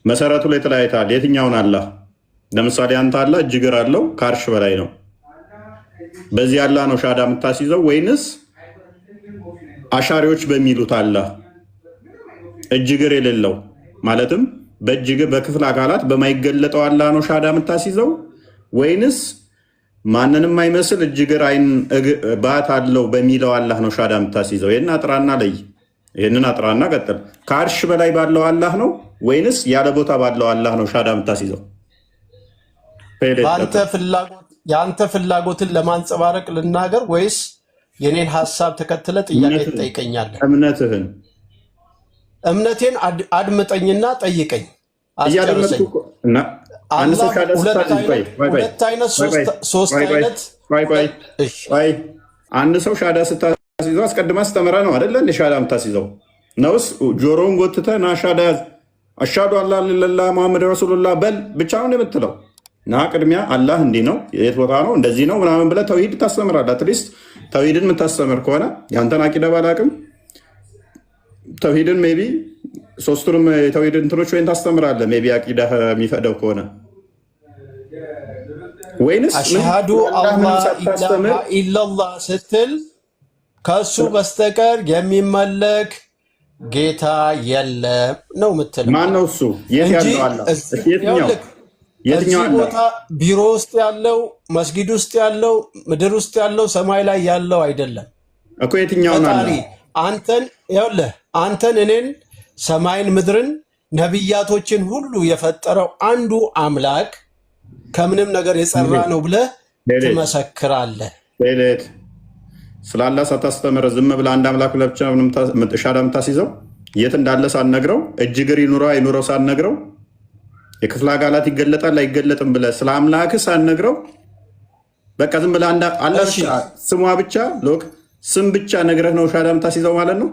መሰረቱ ላይ ተለያይታል። የትኛውን አላህ? ለምሳሌ አንተ አላህ እጅግር አለው ከአርሽ በላይ ነው። በዚህ አላህ ነው ሻዳ የምታስይዘው ወይንስ አሻሪዎች በሚሉት አላህ እጅግር የሌለው ማለትም በእጅግር በክፍል አካላት በማይገለጠው አላህ ነው ሻዳ የምታስይዘው ወይንስ ማንንም አይመስል እጅግር አይን ባት አለው በሚለው አላህ ነው ሻዳ የምታስይዘው? ይህን አጥራና ለይ። ይህንን አጥራና ቀጥል። ከአርሽ በላይ ባለው አላህ ነው ወይንስ ያለ ቦታ ባለው አላህ ነው ሻዳ የምታስይዘው? የአንተ ፍላጎትን ለማንጸባረቅ ልናገር ወይስ የኔን ሀሳብ ተከትለ ጥያቄ ትጠይቀኛለህ? እምነቴን አድምጠኝና ጠይቀኝ። ሁለት አይነት ሶስት አይነት አንድ ሰው ሻዳ ስታስይዘው አስቀድማ ስተምረ ነው አደለ? እንደ ሻዳ የምታስይዘው ነውስ ጆሮውን ጎትተ ና ሻዳ ያዝ አሻዱ አላ ለላ መሐመድ ረሱሉላህ በል ብቻ ነው የምትለው? ና ቅድሚያ አላህ እንዲህ ነው፣ የት ቦታ ነው፣ እንደዚህ ነው ምናምን ብለህ ተውሂድ ታስተምራለህ። አትሊስት ተውሂድን የምታስተምር ከሆነ ያንተን አቂዳ ባላቅም ተውሂድን ሜይ ቢ ሶስቱንም የተውሂድ እንትኖች ወይም ታስተምራለህ ሜይ ቢ አቂዳ የሚፈቅደው ከሆነ ወይንስ አሽሃዱ አላህ ኢላሃ ኢላላህ ስትል ከእሱ በስተቀር የሚመለክ ጌታ የለም ነው የምትለው? ማነው እሱ? የት ያለው አላህ? የትኛው ቦታ? ቢሮ ውስጥ ያለው፣ መስጊድ ውስጥ ያለው፣ ምድር ውስጥ ያለው፣ ሰማይ ላይ ያለው አይደለም እኮ። የትኛውን አላህ? አንተን እኔን ሰማይን ምድርን ነቢያቶችን ሁሉ የፈጠረው አንዱ አምላክ ከምንም ነገር የጸራ ነው ብለህ ትመሰክራለህ። ስለ አላህ ሳታስተምር ዝም ብለህ አንድ አምላክ ለብቻ ሻዳ የምታስይዘው የት እንዳለ ሳትነግረው እጅግር ይኑረው አይኑረው ሳትነግረው የክፍለ አካላት ይገለጣል አይገለጥም ብለህ ስለ አምላክህ ሳትነግረው በቃ ዝም ብለህ አላህ ስሟ ብቻ ስም ብቻ ነግረህ ነው ሻዳ የምታስይዘው ማለት ነው?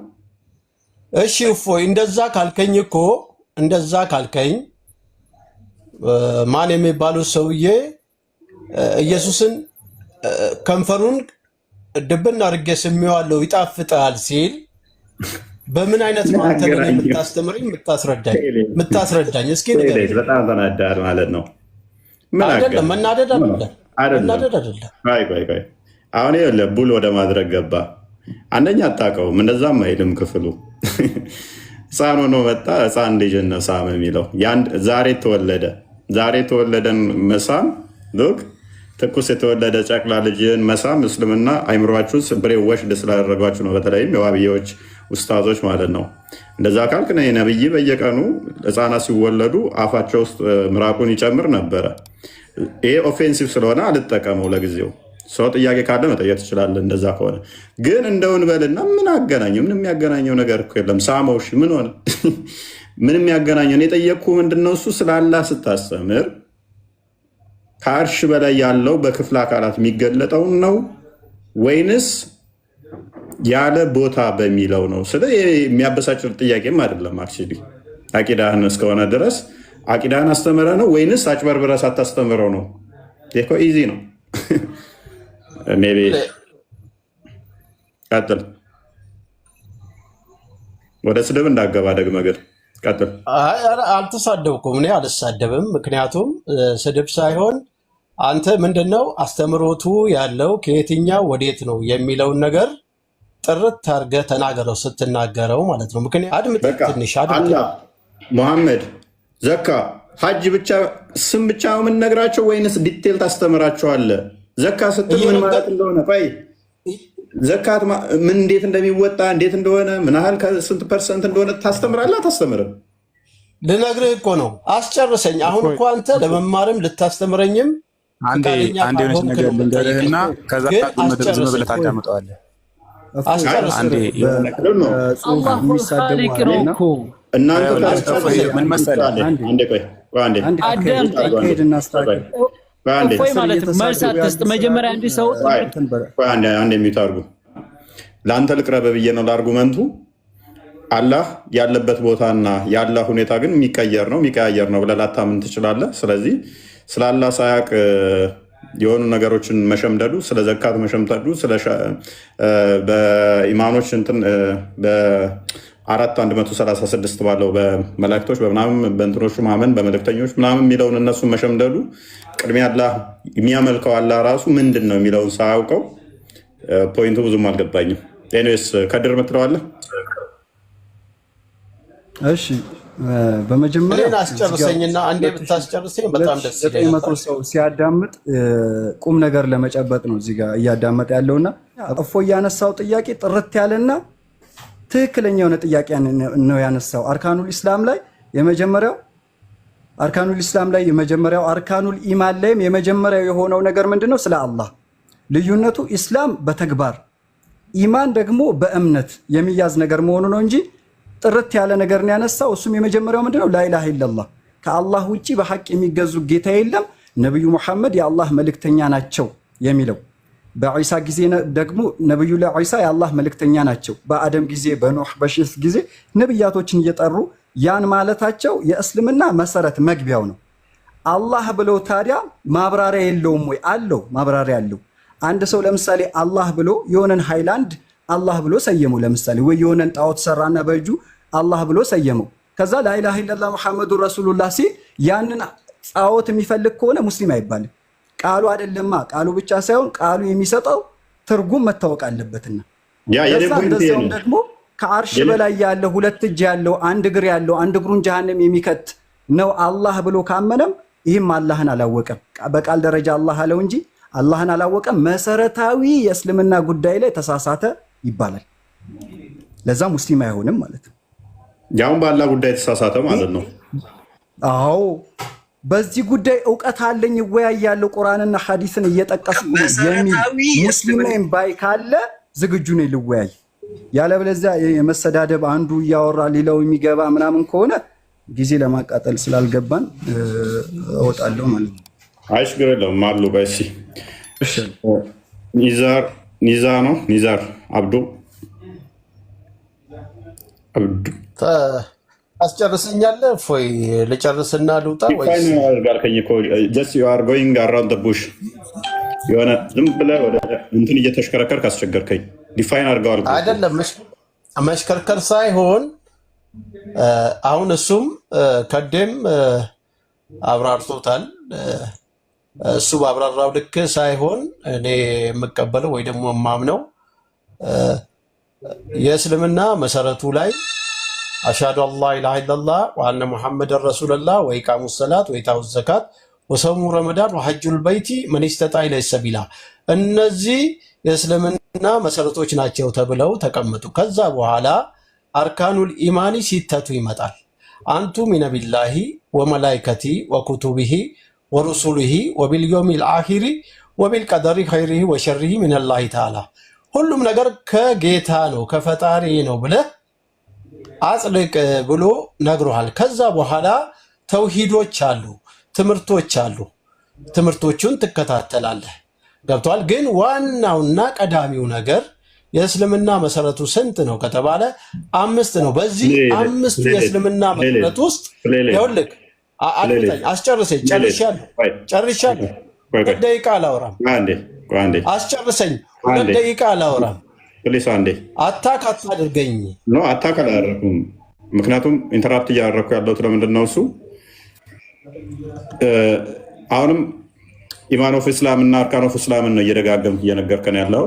እሺ እፎይ፣ እንደዛ ካልከኝ እኮ እንደዛ ካልከኝ ማን የሚባሉት ሰውዬ ኢየሱስን ከንፈሩን ድብና አድርጌ ስሜዋለሁ ይጣፍጣል ሲል በምን አይነት ማንተ ነው የምታስተምረኝ የምታስረዳኝ? እስኪ ንገረኝ። በጣም ተናዳል ማለት ነው። አይደለም መናደድ አይደለም። አሁን ይኸውልህ ቡል ወደ ማድረግ ገባ። አንደኛ አታውቀውም፣ እንደዛም አይልም ክፍሉ። ህፃን ሆኖ መጣ። ህፃን ልጅን ነው ሳም የሚለው ዛሬ የተወለደን መሳም ሉክ ትኩስ የተወለደ ጨቅላ ልጅን መሳም እስልምና አይምሯችሁ ብሬ ወሽድ ስላደረጓችሁ ነው። በተለይም የዋብዬዎች ኡስታዞች ማለት ነው። እንደዛ ካልክ ነብይ በየቀኑ ህፃናት ሲወለዱ አፋቸው ውስጥ ምራቁን ይጨምር ነበረ። ይሄ ኦፌንሲቭ ስለሆነ አልጠቀመው ለጊዜው። ሰው ጥያቄ ካለ መጠየቅ ትችላለህ። እንደዛ ከሆነ ግን እንደውን በልና ምን አገናኘው? ምንም የሚያገናኘው ነገር እኮ የለም። ሳመው እሺ፣ ምን ሆነ? ምንም ያገናኘው የጠየቅኩ ምንድነው? እሱ ስለ አላህ ስታስተምር ከአርሽ በላይ ያለው በክፍለ አካላት የሚገለጠውን ነው ወይንስ ያለ ቦታ በሚለው ነው? ስለ የሚያበሳጭ ጥያቄም አይደለም። አክቹዋሊ አቂዳህን እስከሆነ ድረስ አቂዳህን አስተምረህ ነው ወይንስ አጭበርብረህ ሳታስተምረው ነው? እኮ ኢዚ ነው። ሜይ ቢ ቀጥል። ወደ ስድብ እንዳገባ ደግመህ ግን ቀጥል። አልተሳደብኩም፣ እኔ አልሳደብም። ምክንያቱም ስድብ ሳይሆን አንተ ምንድነው አስተምሮቱ ያለው ከየትኛው ወዴት ነው የሚለውን ነገር ጥርት አድርገህ ተናገረው ስትናገረው ማለት ነው። ምክንያቱም አድምጥ፣ ትንሽ አድምጥ። ሙሐመድ ዘካ ሀጅ ብቻ ስም ብቻ ነው የምንነግራቸው ወይንስ ዲቴል ታስተምራቸዋለህ? ዘካ ስትል ምን ማለት እንደሆነ ዘካት ምን እንዴት እንደሚወጣ እንዴት እንደሆነ ምን ያህል ከስንት ፐርሰንት እንደሆነ ታስተምራለህ? አታስተምርም? ልነግርህ እኮ ነው። አስጨርሰኝ። አሁን እኮ አንተ ለመማርም ልታስተምረኝም አንዴ የሆነች ነገር ልንገርህና ከዛ ዝም ብለህ ታዳምጠዋለህ። ምን መሰለህ ማለት መልስ አትስጥ። መጀመሪያ አንድ ሰው አንድ የሚታርጉ ለአንተ ልቅረብ ብዬ ነው ለአርጉመንቱ። አላህ ያለበት ቦታና የአላህ ሁኔታ ግን የሚቀያየር ነው ብለህ ላታምን ትችላለህ። ስለዚህ ስለ አላህ ሳያቅ የሆኑ ነገሮችን መሸምደዱ፣ ስለ ዘካት መሸምደዱ፣ በኢማኖች 4:136 ባለው በመላእክቶች በምናምን በእንትኖቹ ማመን በመልእክተኞች ምናምን የሚለውን እነሱን መሸምደሉ ቅድሚያ አላህ የሚያመልከው አላህ ራሱ ምንድን ነው የሚለውን ሳያውቀው ፖይንቱ ብዙም አልገባኝም። ኤኒዌይስ ከድር ምትለዋለህ? እሺ በመጀመሪያ አስጨርሰኝና አንዴ ብታስጨርሰኝ በጣም ደስ ይለኛል። 900 ሰው ሲያዳምጥ ቁም ነገር ለመጨበጥ ነው እዚህ ጋር እያዳመጠ ያለውና እፎ ያነሳው ጥያቄ ጥርት ያለና ትክክለኛ የሆነ ጥያቄ ነው ያነሳው። አርካኑል ኢስላም ላይ የመጀመሪያው አርካኑል ኢማን ላይም የመጀመሪያው የሆነው ነገር ምንድነው? ስለ አላህ ልዩነቱ ኢስላም በተግባር ኢማን ደግሞ በእምነት የሚያዝ ነገር መሆኑ ነው እንጂ ጥርት ያለ ነገር ነው ያነሳው። እሱም የመጀመሪያው ምንድነው? ላኢላሃ ኢላላህ ከአላህ ውጪ በሐቅ የሚገዙ ጌታ የለም፣ ነብዩ መሐመድ የአላህ መልእክተኛ ናቸው የሚለው። በዒሳ ጊዜ ደግሞ ነብዩላህ ዒሳ የአላህ መልእክተኛ ናቸው። በአደም ጊዜ፣ በኖህ በሺህ ጊዜ ነብያቶችን እየጠሩ ያን ማለታቸው የእስልምና መሰረት መግቢያው ነው። አላህ ብለው ታዲያ ማብራሪያ የለውም ወይ? አለው፣ ማብራሪያ አለው። አንድ ሰው ለምሳሌ አላህ ብሎ የሆነን ሃይላንድ አላህ ብሎ ሰየመው። ለምሳሌ ወይ የሆነን ጣዖት ሰራና በእጁ አላህ ብሎ ሰየመው። ከዛ ላኢላሃ ኢላላህ ሙሐመዱር ረሱሉላህ ሲል ያንን ጣዖት የሚፈልግ ከሆነ ሙስሊም አይባልም። ቃሉ አይደለማ፣ ቃሉ ብቻ ሳይሆን ቃሉ የሚሰጠው ትርጉም መታወቅ አለበትና እንደዛም ደግሞ ከአርሽ በላይ ያለው ሁለት እጅ ያለው አንድ እግር ያለው አንድ እግሩን ጀሃነም የሚከት ነው አላህ ብሎ ካመነም ይህም አላህን አላወቀም። በቃል ደረጃ አላህ አለው እንጂ አላህን አላወቀም። መሰረታዊ የእስልምና ጉዳይ ላይ ተሳሳተ ይባላል። ለዛ ሙስሊም አይሆንም ማለት ነው። ያውን በአላህ ጉዳይ ተሳሳተ ማለት ነው። አዎ በዚህ ጉዳይ እውቀት አለኝ እወያያለሁ ቁርአንና ሐዲስን እየጠቀስኩ የሚል ሙስሊም ነኝ ባይ ካለ ዝግጁ ነኝ ልወያይ። ያለበለዚያ የመሰዳደብ አንዱ እያወራ ሌላው የሚገባ ምናምን ከሆነ ጊዜ ለማቃጠል ስላልገባን እወጣለሁ ማለት ነው። አይሽ ግረለው ማሉ ባይሲ ኒዛር አብዱ አስጨርሰኛለህ? ፎይ ልጨርስና ልውጣ ወይስ የሆነ ዝም ብለህ ወደ እንትን እየተሽከረከርክ አስቸገርከኝ። ዲፋይን አድርገዋል አይደለም መሽከርከር ሳይሆን አሁን እሱም ከደም አብራርቶታል። እሱ ባብራራው ልክ ሳይሆን እኔ የምቀበለው ወይ ደግሞ የማምነው የእስልምና መሰረቱ ላይ አሽሃዱ አላ ኢላሃ ኢለላህ ወአነ ሙሐመድን ረሱሉላህ ወኢቃሙ ሰላት ወኢታኡ ዘካት ወሰውሙ ረመዳን ወሐጁል በይቲ መን ኢስተጣዐ ኢለይሂ ሰቢላ፣ እነዚህ የእስልምና መሰረቶች ናቸው ተብለው ተቀመጡ። ከዛ በኋላ አርካኑል ኢማኒ ሲተቱ ይመጣል። አንቱ ሚነ ቢላሂ ወመላኢከቲ ወኩቱቢሂ ወሩሱሊሂ ወቢልየውሚል አኺሪ ወቢልቀደሪ ኸይሪሂ ወሸሪሂ ሚነላሂ ተዓላ፣ ሁሉም ነገር ከጌታ ነው ከፈጣሪ ነው ብለህ አጽድቅ ብሎ ነግሮሃል። ከዛ በኋላ ተውሂዶች አሉ፣ ትምህርቶች አሉ። ትምህርቶቹን ትከታተላለህ። ገብቷል። ግን ዋናውና ቀዳሚው ነገር የእስልምና መሰረቱ ስንት ነው ከተባለ 5 ነው። በዚህ 5 የእስልምና መሰረት ውስጥ ይኸውልህ አስጨርሰኝ። ጨርሻለሁ። 2 ደቂቃ አላወራም። አስጨርሰኝ። 2 ደቂቃ አላወራም። አታክ አታድርገኝ። አታክ አላደረኩም። ምክንያቱም ኢንተራፕት እያደረኩ ያለሁት ለምንድን ነው? እሱ አሁንም ኢማን ኦፍ እስላም እና አርካን ኦፍ እስላምን ነው እየደጋገምክ እየነገርከን ያለው።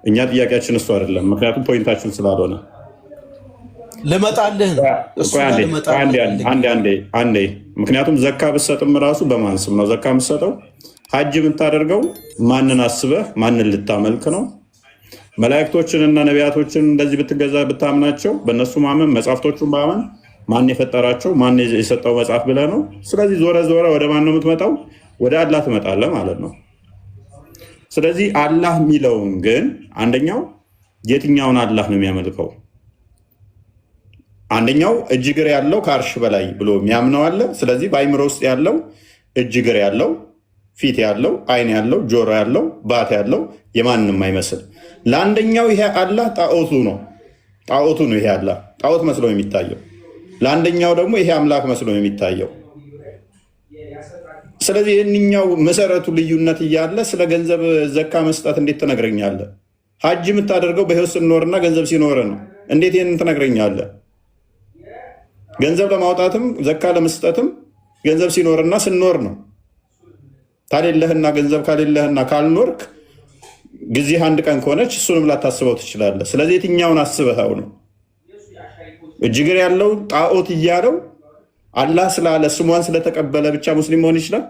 እኛ ጥያቄያችን እሱ አይደለም፣ ምክንያቱም ፖይንታችን ስላልሆነ ልመጣልህ ነው። አንዴ ምክንያቱም ዘካ ብትሰጥም ራሱ በማን ስም ነው ዘካ የምትሰጠው? ሀጅ የምታደርገው ማንን አስበህ ማንን ልታመልክ ነው? መላእክቶችንና ነቢያቶችን እንደዚህ ብትገዛ ብታምናቸው በእነሱ ማመን መጽሐፍቶቹን ማመን ማን የፈጠራቸው ማን የሰጠው መጽሐፍ ብለህ ነው። ስለዚህ ዞረ ወደ ማን ነው የምትመጣው? ወደ አላህ ትመጣለህ ማለት ነው። ስለዚህ አላህ የሚለውን ግን አንደኛው የትኛውን አላህ ነው የሚያመልከው? አንደኛው እጅ እግር ያለው ከአርሽ በላይ ብሎ የሚያምነው አለ። ስለዚህ በአይምሮ ውስጥ ያለው እጅ እግር ያለው ፊት ያለው አይን ያለው ጆሮ ያለው ባት ያለው የማንም አይመስል ለአንደኛው ይሄ አላህ ጣዖቱ ነው። ይሄ አላህ ጣዖት መስሎ የሚታየው፣ ለአንደኛው ደግሞ ይሄ አምላክ መስሎ የሚታየው። ስለዚህ ይህንኛው መሰረቱ ልዩነት እያለ ስለ ገንዘብ ዘካ መስጠት እንዴት ትነግረኛለህ? ሀጅ የምታደርገው በህይወት ስኖርና ገንዘብ ሲኖር ነው። እንዴት ይህንን ትነግረኛለህ? ገንዘብ ለማውጣትም ዘካ ለመስጠትም ገንዘብ ሲኖርና ስኖር ነው። ታሌለህና ገንዘብ ካሌለህና ካልኖርክ ጊዜ አንድ ቀን ከሆነች እሱንም ላታስበው ትችላለህ። ስለዚህ የትኛውን አስበኸው ነው? እጅግር ያለው ጣዖት እያለው አላህ ስላለ ስሟን ስለተቀበለ ብቻ ሙስሊም መሆን ይችላል?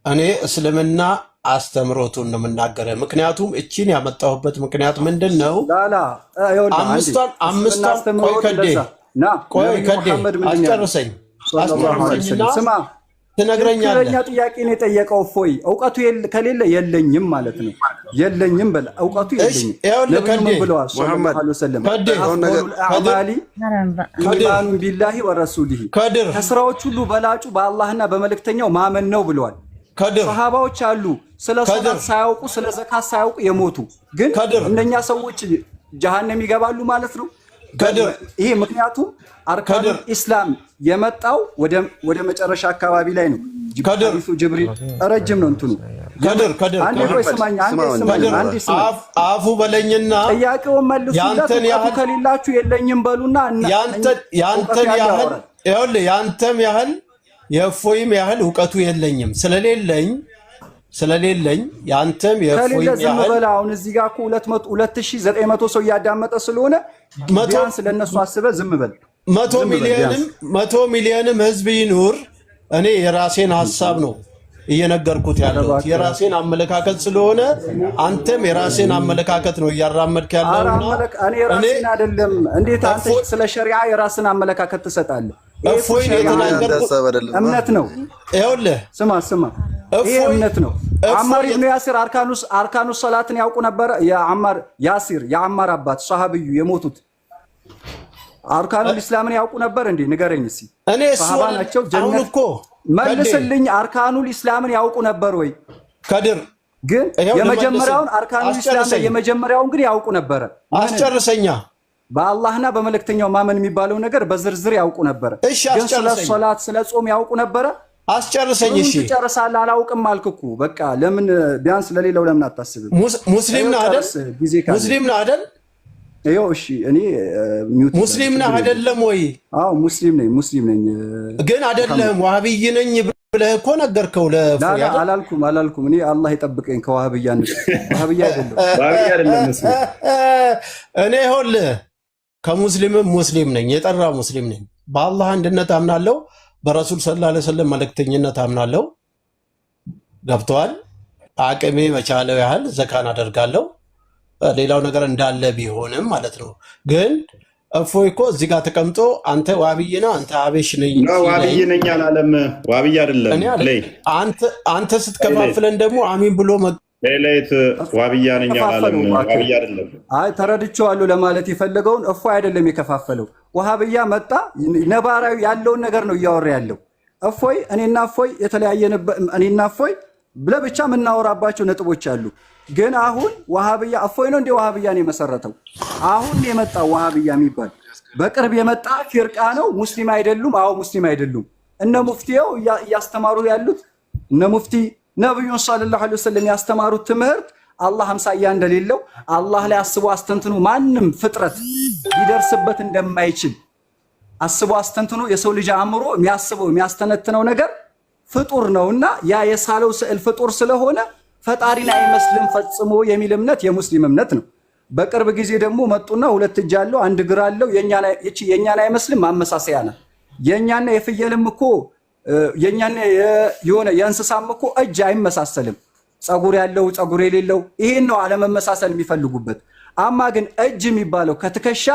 እኔ እስልምና አስተምሮቱን ነው የምናገረው። ምክንያቱም እቺን ያመጣሁበት ምክንያት ምንድን ነው? አምስቷን ቆይ ከዴ አስጨርሰኝና ትነግረኛለህ። ጥያቄ ነው የጠየቀው። እፎይ እውቀቱ ከሌለ የለኝም ማለት ነው። የለኝም በል እውቀቱ የለኝም። ነብዩ ብለዋል ሰለላሁ ዐለይሂ ወሰለም ኢማኑን ቢላሂ ወረሱሊሂ ከስራዎች ሁሉ በላጩ በአላህና በመልእክተኛው ማመን ነው ብለዋል። ሰሃባዎች አሉ ስለ ሶላት ሳያውቁ ስለ ዘካት ሳያውቁ የሞቱ ግን እነኛ ሰዎች ጀሃነም ይገባሉ ማለት ነው። ይሄ ምክንያቱም አርካኑል ኢስላም የመጣው ወደ መጨረሻ አካባቢ ላይ ነው። ጅብሪል ረጅም ነው እንትኑ አንዴ ቆይ ስማኝ አንዴ አፉ በለኝና ጥያቄውን መልሱለት። እውቀቱ ከሌላችሁ የለኝም በሉና ያንተም ያህል የእፎይም ያህል እውቀቱ የለኝም ስለሌለኝ ያንተም የእፎይም ያህል በላ። አሁን እዚህ ጋር እኮ 2900 ሰው እያዳመጠ ስለሆነ ቢያንስ ለነሱ አስበህ ዝም በል። 100 ሚሊዮንም ህዝብ ይኑር፣ እኔ የራሴን ሐሳብ ነው እየነገርኩት ያለሁት የራሴን አመለካከት ስለሆነ አንተም የራሴን አመለካከት ነው እያራመድክ ያለውና እኔ ራሴን አይደለም። እንዴት አንተ ስለ ሸሪዓ የራስን አመለካከት ትሰጣለህ? እፎይ የተናገርኩት እምነት ነው። ይኸውልህ ስማ ይሄ እምነት ነው። አማር ኢብኑ ያሲር አርካኑስ ሶላትን ያውቁ ነበር። የአማር አባት ሷሃቢዩ የሞቱት አርካኑል ኢስላምን ያውቁ ነበር እንዴ? ንገረኝ እስኪ። እኔ ሷሃባ ናቸው። ጀነት እኮ መልስልኝ። አርካኑል ኢስላምን ያውቁ ነበር ወይ? ከድር ግን የመጀመሪያውን አርካኑል ኢስላም የመጀመሪያውን ግን ያውቁ ነበር። አስጨርሰኛ በአላህና በመልእክተኛው ማመን የሚባለው ነገር በዝርዝር ያውቁ ነበር። ግን ስለ ሶላት ስለ ጾም ያውቁ ነበር። አስጨርሰኝ። እሺ ትጨርሳለህ። አላውቅም አልክ እኮ በቃ። ለምን ቢያንስ ለሌላው ለምን አታስብም? ሙስሊም ነህ አይደል? ሙስሊም ነህ አይደል? ይኸው እሺ፣ እኔ ሙስሊም ነህ አይደለም ወይ? አዎ ሙስሊም ነኝ። ግን አይደለም ዋህብይ ነኝ ብለህ እኮ ነገርከው። አላልኩም። እኔ አላህ ይጠብቀኝ ከዋህብያነት። ዋህብያ አይደለም ሙስሊም። እኔ ይኸውልህ ከሙስሊምም ሙስሊም ነኝ፣ የጠራ ሙስሊም ነኝ። በአላህ አንድነት አምናለሁ፣ በረሱል ሰለላሁ ዐለይሂ ወሰለም መልእክተኝነት አምናለሁ። ገብተዋል። አቅሜ መቻለው ያህል ዘካን አደርጋለሁ። ሌላው ነገር እንዳለ ቢሆንም ማለት ነው። ግን እፎይ እኮ እዚህ ጋር ተቀምጦ አንተ ዋብይ ነህ አንተ አቤሽ ነኝ ዋብይ ነኝ አላለም። ዋብይ አይደለም። አንተ ስትከፋፍለን ደግሞ አሚን ብሎ ሌላይት ዋብያ ነኝ አላለም። ዋብይ አይደለም። አይ ተረድቼዋለሁ ለማለት የፈለገውን እፎይ አይደለም የከፋፈለው። ወሃብያ መጣ ነባራዊ ያለውን ነገር ነው እያወራ ያለው። እፎይ እኔና እፎይ የተለያየንበት እኔና እፎይ ለብቻ የምናወራባቸው ነጥቦች አሉ። ግን አሁን ወሃብያ እፎይ ነው እንደ ወሃብያን የመሰረተው አሁን የመጣው ወሃብያ የሚባል በቅርብ የመጣ ፊርቃ ነው። ሙስሊም አይደሉም። አዎ ሙስሊም አይደሉም። እነ ሙፍቲው እያስተማሩ ያሉት እነ ሙፍቲ ነብዩን ሰለላሁ ዐለይሂ ወሰለም ያስተማሩት ትምህርት አላህ አምሳያ እንደሌለው አላህ ላይ አስቦ አስተንትኖ ማንም ፍጥረት ሊደርስበት እንደማይችል አስቦ አስተንትኖ የሰው ልጅ አእምሮ የሚያስበው የሚያስተነትነው ነገር ፍጡር ነውና ያ የሳለው ስዕል ፍጡር ስለሆነ ፈጣሪን አይመስልም ፈጽሞ የሚል እምነት የሙስሊም እምነት ነው። በቅርብ ጊዜ ደግሞ መጡና ሁለት እጅ አለው አንድ እግር አለው የኛን አይመስልም ማመሳሰያ ነው። የኛና የፍየልም እኮ የኛና የሆነ የእንስሳም እኮ እጅ አይመሳሰልም። ጸጉር ያለው ጸጉር የሌለው ይሄን ነው አለመመሳሰል የሚፈልጉበት። አማ ግን እጅ የሚባለው ከትከሻ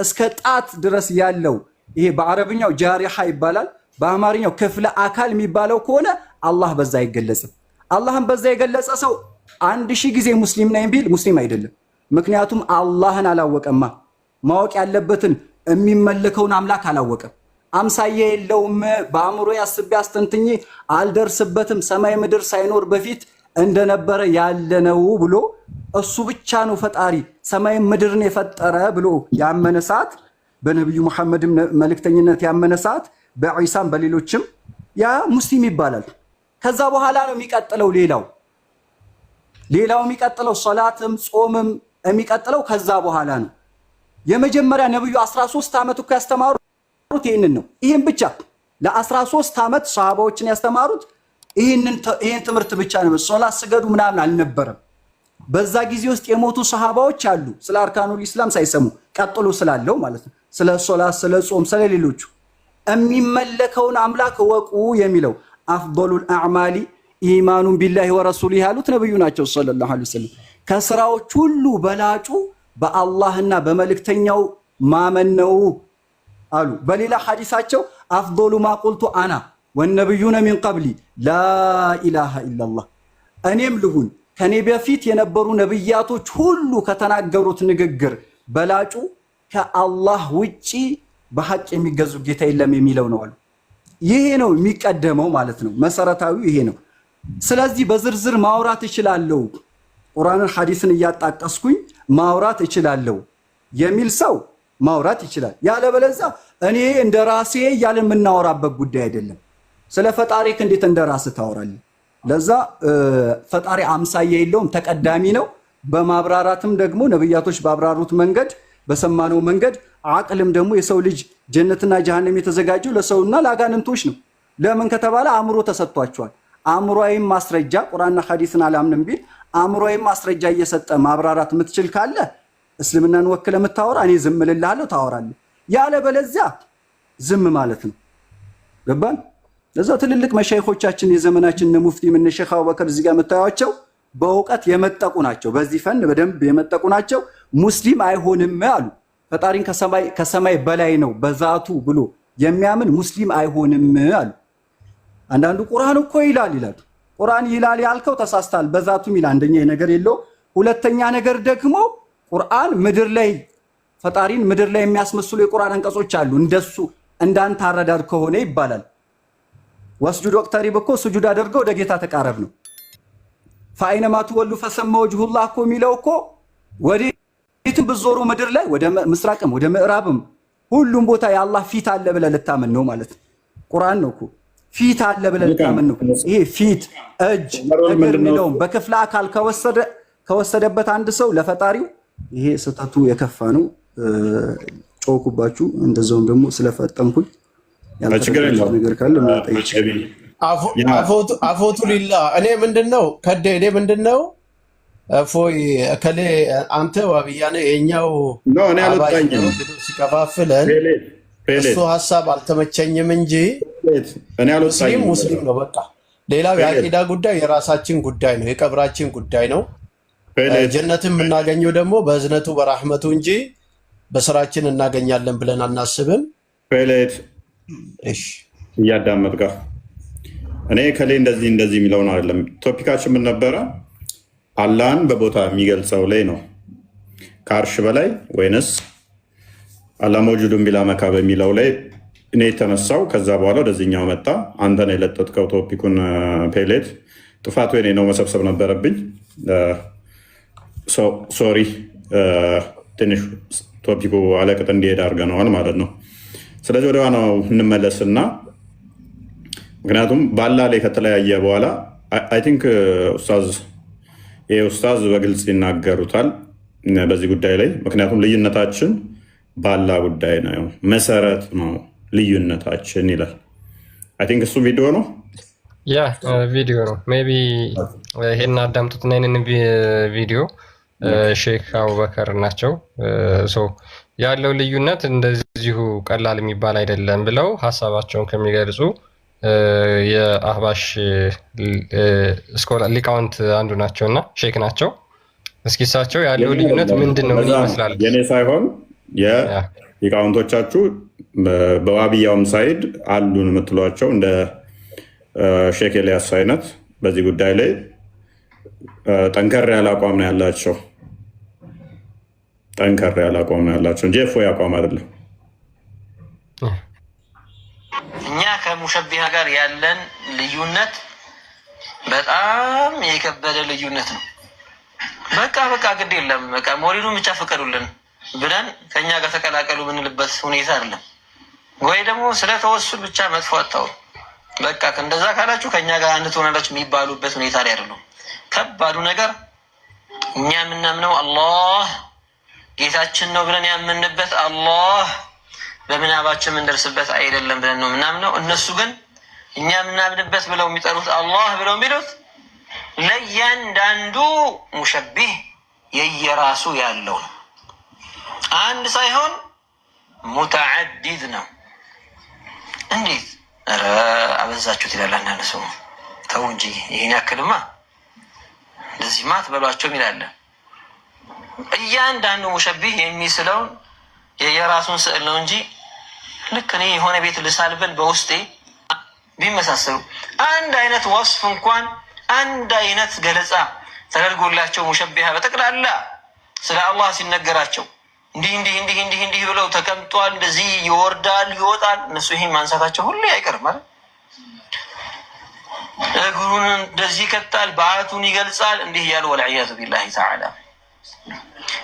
እስከ ጣት ድረስ ያለው ይሄ በአረብኛው ጃሪሃ ይባላል። በአማርኛው ክፍለ አካል የሚባለው ከሆነ አላህ በዛ አይገለጽም። አላህን በዛ የገለጸ ሰው 1000 ጊዜ ሙስሊም ነኝ ቢል ሙስሊም አይደለም። ምክንያቱም አላህን አላወቀማ። ማወቅ ያለበትን የሚመለከውን አምላክ አላወቀም። አምሳያ የለውም። በአእምሮ ያስቤ አስተንትኜ አልደርስበትም። ሰማይ ምድር ሳይኖር በፊት እንደነበረ ያለነው ብሎ እሱ ብቻ ነው ፈጣሪ ሰማይ ምድርን የፈጠረ ብሎ ያመነ ሰዓት በነብዩ መሐመድም መልእክተኝነት ያመነ ሰዓት በኢሳም በሌሎችም ያ ሙስሊም ይባላል። ከዛ በኋላ ነው የሚቀጥለው ሌላው የሚቀጥለው ሶላትም ጾምም የሚቀጥለው ከዛ በኋላ ነው። የመጀመሪያ ነብዩ 13 ዓመት እኮ ያስተማሩት ይሄንን ነው። ይሄን ብቻ ለ13 ዓመት ሷሃባዎችን ያስተማሩት ይሄን ትምህርት ብቻ ነው። ሶላት ስገዱ ምናምን አልነበረም። በዛ ጊዜ ውስጥ የሞቱ ሷሃባዎች አሉ ስለ አርካኑል ኢስላም ሳይሰሙ ቀጥሎ ስላለው ማለት ነው። ስለ ሶላት፣ ስለ ጾም፣ ስለ ሌሎቹ የሚመለከውን አምላክ ወቁ የሚለው አፍዶሉል አዕማሊ ኢማኑን ቢላሂ ወረሱሊሂ ያሉት ነብዩ ናቸው ሰለላሁ ዐለይሂ ወሰለም። ከስራዎች ሁሉ በላጩ በአላህና በመልእክተኛው ማመን ነው አሉ። በሌላ ሐዲሳቸው አፍዶሉ ማ ቁልቱ አና ወነብዩነ ሚን ቀብሊ ላኢላሃ ኢላላህ፣ እኔም ልሁን ከኔ በፊት የነበሩ ነብያቶች ሁሉ ከተናገሩት ንግግር በላጩ ከአላህ ውጪ በሐቅ የሚገዙ ጌታ የለም የሚለው ነው አሉ። ይሄ ነው የሚቀደመው ማለት ነው። መሰረታዊው ይሄ ነው። ስለዚህ በዝርዝር ማውራት እችላለሁ፣ ቁርአንን ሐዲስን እያጣቀስኩኝ ማውራት እችላለሁ የሚል ሰው ማውራት ይችላል። ያለበለዚያ እኔ እንደራሴ እያልን የምናወራበት ጉዳይ አይደለም። ስለ ፈጣሪክ እንዴት እንደራስህ ታወራለህ? ለዛ ፈጣሪ አምሳያ የለውም፣ ተቀዳሚ ነው። በማብራራትም ደግሞ ነብያቶች ባብራሩት መንገድ በሰማነው መንገድ አቅልም ደግሞ የሰው ልጅ ጀነትና ጀሃነም የተዘጋጀው ለሰውና ለአጋንንቶች ነው። ለምን ከተባለ አእምሮ ተሰጥቷቸዋል። አእምሮአዊም ማስረጃ ቁርአንና ሐዲስን አላምንም ቢል አእምሮአዊም ማስረጃ እየሰጠ ማብራራት የምትችል ካለ እስልምናን ወክለ የምታወራ እኔ ዝም እልልሃለሁ፣ ታወራለህ። ያለበለዚያ ዝም ማለት ነው። ገባን? ለዛ ትልልቅ መሻይኾቻችን የዘመናችን ሙፍቲ ምን ሼኽ አቡበከር እዚህ ጋር የምታዩቸው በእውቀት የመጠቁ ናቸው። በዚህ ፈን በደንብ የመጠቁ ናቸው። ሙስሊም አይሆንም አሉ። ፈጣሪን ከሰማይ በላይ ነው በዛቱ ብሎ የሚያምን ሙስሊም አይሆንም አሉ። አንዳንዱ ቁርአን እኮ ይላል ይላል። ቁርአን ይላል ያልከው ተሳስታል። በዛቱም ይላል። አንደኛ ነገር የለው። ሁለተኛ ነገር ደግሞ ቁርአን ምድር ላይ ፈጣሪን ምድር ላይ የሚያስመስሉ የቁርአን አንቀጾች አሉ። እንደሱ እንዳንተ አረዳድ ከሆነ ይባላል። ወስጁድ ወቅተሪብ እኮ ስጁድ አድርገው ወደ ጌታ ተቃረብ ነው። ፈአይነማ ትወሉ ፈሰመ ወጅሁላህ እኮ የሚለው እኮ ወዴትም ብትዞሩ ምድር ላይ ወደ ምስራቅም ወደ ምዕራብም ሁሉም ቦታ የአላህ ፊት አለ ብለህ ልታመን ነው ማለት ነው። ቁርአን ነው እኮ ፊት አለ ብለህ ልታመን ነው። ይሄ ፊት፣ እጅ፣ እግር የሚለውን በክፍለ አካል ከወሰደበት አንድ ሰው ለፈጣሪው ይሄ ስህተቱ የከፋ ነው። ጮኩባችሁ እንደዛውም ደግሞ ስለፈጠንኩኝ ያልተረዳችሁ ነገር ካለ ማጠይቅ አፎቱ ሊላ እኔ ምንድነው እፎይ እከሌ አንተ ዋብያኔ የኛው ሲከፋፍለን እሱ ሀሳብ አልተመቸኝም እንጂ ሙስሊም ነው በቃ። ሌላው የአቂዳ ጉዳይ የራሳችን ጉዳይ ነው፣ የቀብራችን ጉዳይ ነው። ጀነትን የምናገኘው ደግሞ በእዝነቱ በራህመቱ እንጂ በስራችን እናገኛለን ብለን አናስብም። እሺ እያዳመጥካ እኔ ከሌ እንደዚህ የሚለው ነው አይደለም። ቶፒካችን ምን ነበረ? አላህን በቦታ የሚገልጸው ላይ ነው። ከአርሽ በላይ ወይንስ አላህ መውጁዱን ቢላ መካ በሚለው ላይ እኔ የተነሳው። ከዛ በኋላ ወደዚህኛው መጣ። አንተ ነው የለጠጥከው ቶፒኩን። ፔሌት ጥፋቱ የኔ ነው፣ መሰብሰብ ነበረብኝ። ሶሪ። ትንሽ ቶፒኩ አለቅጥ እንዲሄድ አድርገነዋል ማለት ነው። ስለዚህ ወደ ዋናው እንመለስና ምክንያቱም ባላ ላይ ከተለያየ በኋላ አይ ቲንክ ኡስታዝ በግልጽ ይናገሩታል በዚህ ጉዳይ ላይ። ምክንያቱም ልዩነታችን ባላ ጉዳይ ነው፣ መሰረት ነው ልዩነታችን ይላል። አይ ቲንክ እሱ ቪዲዮ ነው ቪዲዮ ነው። ሜይ ቢ ይሄን አዳምጡትና ይሄንን ቪዲዮ ሼክ አቡበከር ናቸው ያለው ልዩነት እንደዚሁ ቀላል የሚባል አይደለም ብለው ሀሳባቸውን ከሚገልጹ የአህባሽ ሊቃውንት አንዱ ናቸውና ሼክ ናቸው። እስኪ እሳቸው ያለው ልዩነት ምንድን ነው? ምን ይመስላል? የኔ ሳይሆን የሊቃውንቶቻችሁ በዋብያውም ሳይድ አሉን የምትሏቸው እንደ ሼክ ኤልያስ አይነት በዚህ ጉዳይ ላይ ጠንከር ያለ አቋም ነው ያላቸው። ጠንከር ያለ አቋም ነው ያላቸው እንጂ እፎይ አቋም አይደለም። እኛ ከሙሸቢሃ ጋር ያለን ልዩነት በጣም የከበደ ልዩነት ነው። በቃ ግድ የለም በቃ ሞሪዱን ብቻ ፈቀዱልን ብለን ከኛ ጋር ተቀላቀሉ ምንልበት ሁኔታ አይደለም። ወይ ደግሞ ስለተወሱል ብቻ መጥፎ አጣው በቃ እንደዛ ካላችሁ ከኛ ጋር አንድ ትሆናላችሁ የሚባሉበት ሁኔታ ላይ አይደለም። ከባዱ ነገር እኛ የምናምነው አላህ ጌታችን ነው ብለን ያመንበት አላህ በምናባችን የምንደርስበት አይደለም ብለን ነው የምናምነው። እነሱ ግን እኛ የምናምንበት ብለው የሚጠሩት አላህ ብለው የሚሉት ለእያንዳንዱ ሙሸቢህ የየራሱ ያለው ነው። አንድ ሳይሆን ሙተዓዲድ ነው። እንዴት ኧረ አበዛችሁት ይላል አንዳንድ ሰው። ተው እንጂ ይሄን ያክልማ እንደዚህማ አትበሏቸው ይላል። እያንዳንዱ ሙሸቢህ የሚስለውን የየራሱን ስዕል ነው እንጂ ልክ እኔ የሆነ ቤት ልሳልበል በውስጤ ቢመሳሰሉ አንድ አይነት ወስፍ እንኳን አንድ አይነት ገለጻ ተደርጎላቸው ሙሸቢሃ በጠቅላላ ስለ አላህ ሲነገራቸው እንዲህ ብለው ተቀምጧል፣ እንደዚህ ይወርዳል ይወጣል። እነሱ ይሄን ማንሳታቸው ሁሉ አይቀርም ማለት እግሩን እንደዚህ ይከታል፣ በአቱን ይገልጻል፣ እንዲህ እያሉ ወልዒያዙ ቢላሂ ተዓላ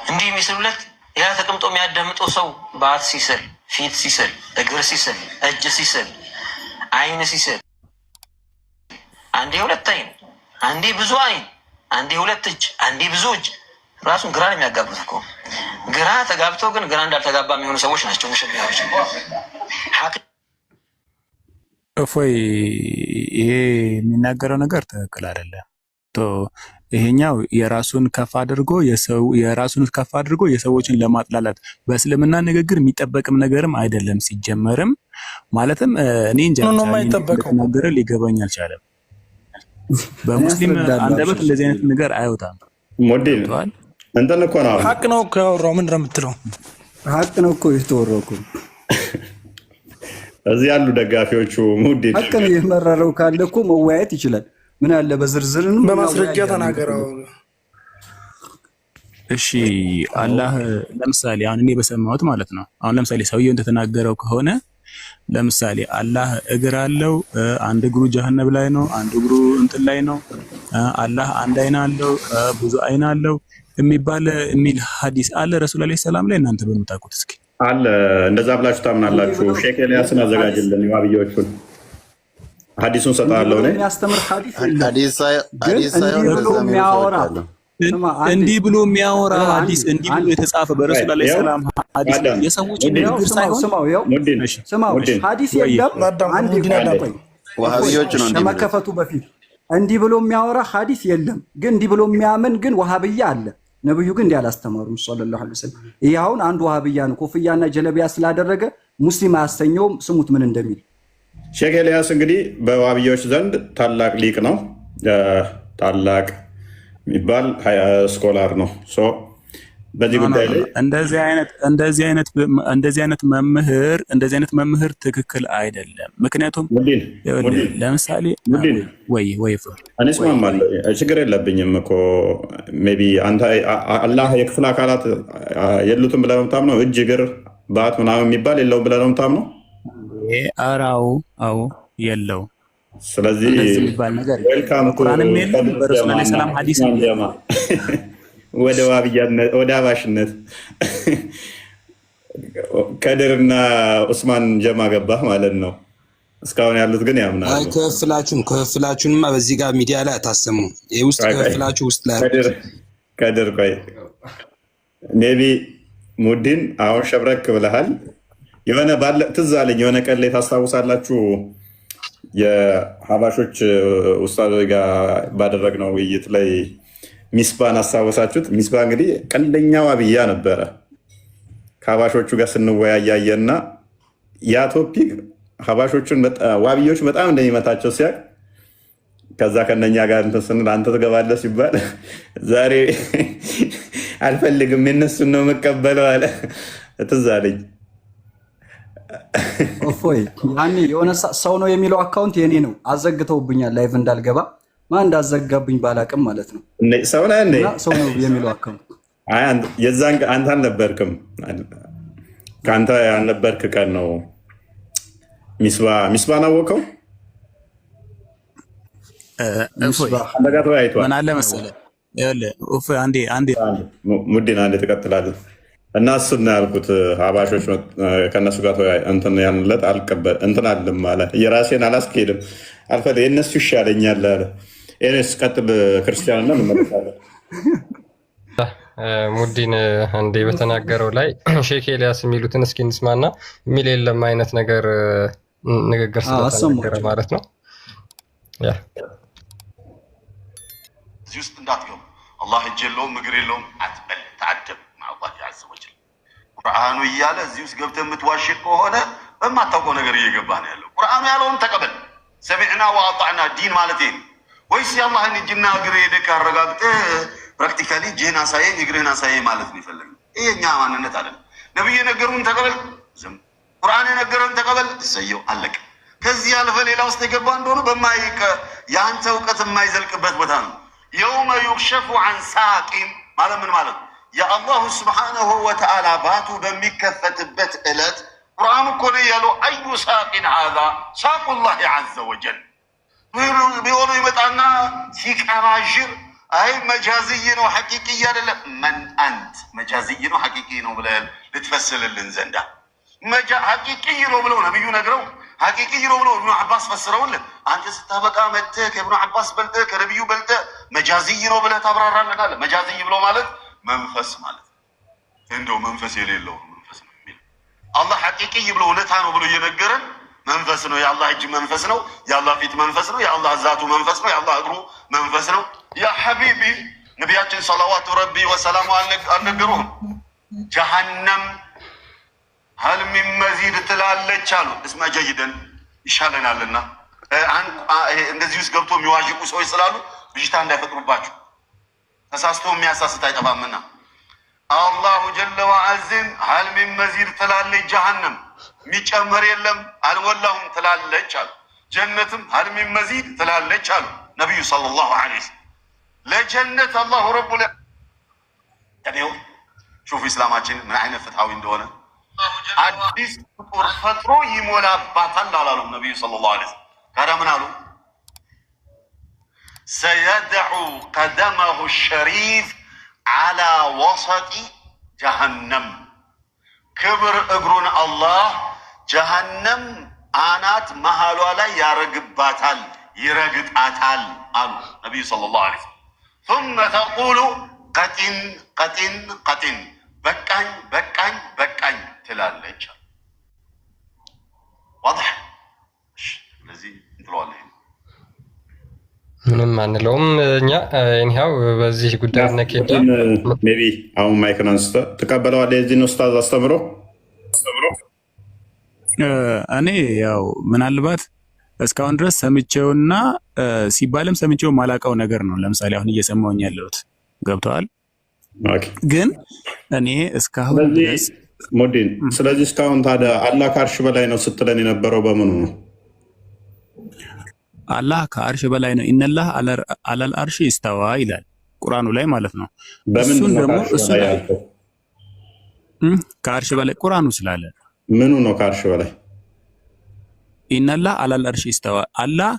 እንዲህ የሚስሉለት ያ ተቀምጦ የሚያዳምጠው ሰው በአት ሲስል፣ ፊት ሲስል፣ እግር ሲስል፣ እጅ ሲስል፣ አይን ሲስል፣ አንዴ ሁለት አይን፣ አንዴ ብዙ አይን፣ አንዴ ሁለት እጅ፣ አንዴ ብዙ እጅ፣ ራሱን ግራ ነው የሚያጋቡት እኮ። ግራ ተጋብተው ግን ግራ እንዳልተጋባ የሚሆኑ ሰዎች ናቸው ሙሸቢሃዎች። እፎይ ይሄ የሚናገረው ነገር ትክክል አይደለም። ይሄኛው የራሱን ከፍ አድርጎ የሰዎችን ለማጥላላት በእስልምና ንግግር የሚጠበቅም ነገርም አይደለም። ሲጀመርም ማለትም እኔ እንጃ ነገር ሊገባኝ አልቻለም። በሙስሊም አንደበት እንደዚህ አይነት ነገር አይወጣም። ሞዴል እንትን እኮ ነው ሀቅ ነው እኮ ያወራው። ምንድን ነው የምትለው? ሀቅ ነው እኮ የተወራው እኮ። እዚህ ያሉ ደጋፊዎቹ ሞዴል ሀቅ ነው የመረረው ካለ እኮ መወያየት ይችላል። ምን አለ በዝርዝርን በማስረጃ ተናገረው። እሺ አላህ ለምሳሌ አሁን እኔ በሰማሁት ማለት ነው። አሁን ለምሳሌ ሰውየው እንደተናገረው ከሆነ ለምሳሌ አላህ እግር አለው፣ አንድ እግሩ ጀሃነም ላይ ነው፣ አንድ እግሩ እንትን ላይ ነው። አላህ አንድ አይን አለው፣ ብዙ አይን አለው የሚል ሐዲስ አለ ረሱል አለይሂ ሰላም ላይ። እናንተ በምታውቁት እስኪ አለ እንደዛ ብላችሁ ታምናላችሁ? ሼክ ኤልያስን አዘጋጅልን የዋብያዎቹን ሐዲሱን ሰጣለሁ ነው የሚያስተምር ሐዲስ ብሎ የሚያወራ እንዲህ ብሎ የሚያወራ ሐዲስ እንዲህ ብሎ የተጻፈ በረሱል አለይሂ ሰላም ሐዲስ የሰዎች ንግግር ሳይሆን ስማው ሐዲስ የለም። አንድ ወሃቢዮች ነው ከመከፈቱ በፊት እንዲህ ብሎ የሚያወራ ሐዲስ የለም። ግን እንዲህ ብሎ የሚያምን ግን ወሃብያ አለ። ነብዩ ግን እንዲህ አላስተማሩም ሰለላሁ ዐለይሂ ወሰለም። ይሄ አሁን አንድ ወሃብያ ነው ኮፍያና ጀለቢያ ስላደረገ ሙስሊም አያሰኘውም። ስሙት ምን እንደሚል። ሼክ ኤልያስ እንግዲህ በዋብያዎች ዘንድ ታላቅ ሊቅ ነው፣ ታላቅ የሚባል ስኮላር ነው። በዚህ ጉዳይ ላይ እንደዚህ አይነት መምህር ትክክል አይደለም። ምክንያቱም ለምሳሌ ወይ እኔ እስማማለሁ፣ ችግር የለብኝም እኮ ሜይ ቢ አንተ አላህ የክፍል አካላት የሉትም ብለህ ነው የምታምነው? እጅ፣ እግር፣ ባት ምናምን የሚባል የለውም ብለህ ነው የምታምነው? አዎ የለው። ስለዚህ ዌልካም ቁርአንም የለም በረሱል አለይሂ ሰላም ሐዲስ ወደ አባሽነት ከድርና ኡስማን ጀማ ገባህ ማለት ነው። እስካሁን ያሉት ግን ያምናሉ። ክፍላችሁንማ በዚህ ጋር ሚዲያ ላይ አታሰሙ። ይሄ ውስጥ ክፍላችሁ ውስጥ ላይ ከድር ቆይ ሜይ ቢ ሙዲን አሁን ሸብረክ ብለሃል። የሆነ ትዝ አለኝ የሆነ ቀን ላይ ታስታውሳላችሁ የሀባሾች ኡስታዞች ጋር ባደረግነው ውይይት ላይ ሚስባን አስታወሳችሁት? ሚስባ እንግዲህ ቀንደኛ ዋብያ ነበረ። ከሀባሾቹ ጋር ስንወያያየና ያ ቶፒክ ሀባሾቹን ዋብዮች በጣም እንደሚመታቸው ሲያቅ ከዛ ከነኛ ጋር እንትን ስንል አንተ ትገባለህ ሲባል ዛሬ አልፈልግም የነሱን ነው የምቀበለው አለ። ትዝ አለኝ። እፎይ ያኔ የሆነ ሰው ነው የሚለው አካውንት የኔ ነው፣ አዘግተውብኛል ላይቭ እንዳልገባ። ማን እንዳዘጋብኝ ባላቅም ማለት ነው። ሰው ነው የሚለው አካውንት የዛን አንተ አልነበርክም። ከአንተ ያልነበርክ ቀን ነው ሚስባን አወቀው። ምን አለ መሰለህ ሙዲን አንዴ ትቀጥላለህ እና እሱን ያልኩት ሀባሾች ከእነሱ ጋር እንትን ያንለት አልቀበል እንትን አለም አለ። የራሴን አላስኬድም አልፈ የእነሱ ይሻለኛል አለ። ኤነስ ቀጥል ክርስቲያንና እንመለሳለን። ሙዲን አንዴ በተናገረው ላይ ሼክ ኤልያስ የሚሉትን እስኪ እንስማና የሚል የለም አይነት ነገር ንግግር ስለተናገረ ማለት ነው። ያ እዚህ ውስጥ እንዳትገቡ አላህ እጅ የለውም እግር የለውም አትበል ተአደብ ማአላህ ዐዘ ወጀል ቁርአኑ እያለ እዚህ ውስጥ ገብተህ የምትዋሽ ከሆነ በማታውቀው ነገር እየገባህ ነው ያለው። ቁርአኑ ያለውን ተቀበል። ሰሚዕና ወአጣዕና ዲን ማለት ይሄ ወይስ የአላህን እጅና እግር ሄደህ አረጋግጠህ ፕራክቲካሊ እጅህን አሳየኝ እግርህን አሳየኝ ማለት ነው የፈለግነው? ይሄ እኛ ማንነት አይደለም። ነብዩ የነገሩን ተቀበል፣ ዝም ቁርአን የነገረን ተቀበል፣ እሰየው አለቀ። ከዚህ ያለፈ ሌላ ውስጥ የገባ እንደሆነ በማይቀ የአንተ እውቀት የማይዘልቅበት ቦታ ነው። የውመ ዩክሸፉ ዐን ሳቂን ማለት ምን ማለት ነው? የአላሁ ስብሓነሁ ወተዓላ ባቱ በሚከፈትበት ዕለት ቁርአኑ እኮ ነው ያለው አዩ ሳቂን ሀዛ ሳቁላሂ ዐዘ ወጀል ቢሆኑ ይመጣና ሲቀባዥር አይ መጃዝይ ነው ሐቂቅይ አይደለም። መን አንት መጃዝይ ነው ሐቂቅይ ነው ብለህ ልትፈስልልን ዘንዳ ሐቂቅይ ነው ብለው ነብዩ ነግረው ሐቂቅይ ነው ብለው ኢብኑ አባስ ፈስረውልን አንተ ስታበቃ መጥተህ ከኢብኑ አባስ በልጠህ ከነብዩ በልጠህ መጃዝይ ነው ብለህ ታብራራለናለህ። መጃዝይ ብሎ ማለት መንፈስ ማለት እንደው መንፈስ የሌለው መንፈስ ነው የሚል አላህ ሐቂቅይ ብሎ እውነታ ነው ብሎ እየነገረን መንፈስ ነው። የአላህ እጅ መንፈስ ነው። የአላህ ፊት መንፈስ ነው። የአላህ ዛቱ መንፈስ ነው። የአላህ እግሩ መንፈስ ነው። ያ ሐቢቢ ነቢያችን ሰለዋቱ ረቢ ወሰላሙ አልነገሩህም? ጀሃነም ሀል ሚን መዚድ ትላለች አሉ። እስማ ጀይደን ይሻለናልና እንደዚህ ውስጥ ገብቶ የሚዋዥቁ ሰዎች ስላሉ ብዥታ እንዳይፈጥሩባችሁ ተሳስቶ የሚያሳስት አይጠፋምና አላሁ ጀለ ወዐዝን ሀል ሚን መዚድ ትላለች ጀሃነም የሚጨመር የለም አልሞላሁም ትላለች አሉ። ጀነትም ሀል ሚን መዚድ ትላለች አሉ ነቢዩ ሰለላሁ ዐለይሂ ወሰለም። ለጀነት አላሁ ረቡል ተቢው ሹፍ ኢስላማችን ምን አይነት ፍትሃዊ እንደሆነ አዲስ ፍጡር ፈጥሮ ይሞላባታል አላሉም ነቢዩ ሰለላሁ ዐለይሂ ወሰለም። ታዲያ ምን አሉ? ሰየድዑ ቀደመሁ ሸሪፍ ዐላ ወሰጢ ጀሃነም ክብር እግሩን አላህ ጀሃነም አናት መሃሏ ላይ ያረግባታል ይረግጣታል አሉ ነቢዩ ሰለላሁ ዐለይሂ ወሰለም። ثم تقول ቀጢን ቀጢን ቀጢን በቃኝ በቃኝ በቃኝ ትላለች። واضح ስለዚህ እንጥለዋለን ምንም አንለውም እኛ እኛው በዚህ ጉዳይ ነከደ ሜቢ አሁን ማይክን አንስተ ተቀበለዋለህ የዚህን ኡስታዝ አስተምሮ እኔ ያው ምናልባት እስካሁን ድረስ ሰምቼውና ሲባልም ሰምቼው ማላውቀው ነገር ነው። ለምሳሌ አሁን እየሰማሁኝ ያለሁት ገብተዋል። ግን እኔ እስካሁን ድረስ ሙዲን ስለዚህ እስካሁን ታዲያ አላህ ከአርሽ በላይ ነው ስትለን የነበረው በምኑ ነው? አላህ ከአርሽ በላይ ነው። ኢነላህ አለል አርሽ ይስተዋ ይላል ቁርአኑ ላይ ማለት ነው። እሱን ደግሞ እሱ ከአርሽ በላይ ቁርአኑ ስላለ ምኑ ነው ከአርሽ በላይ? ኢነላህ አለል አርሽ ይስተዋ አላህ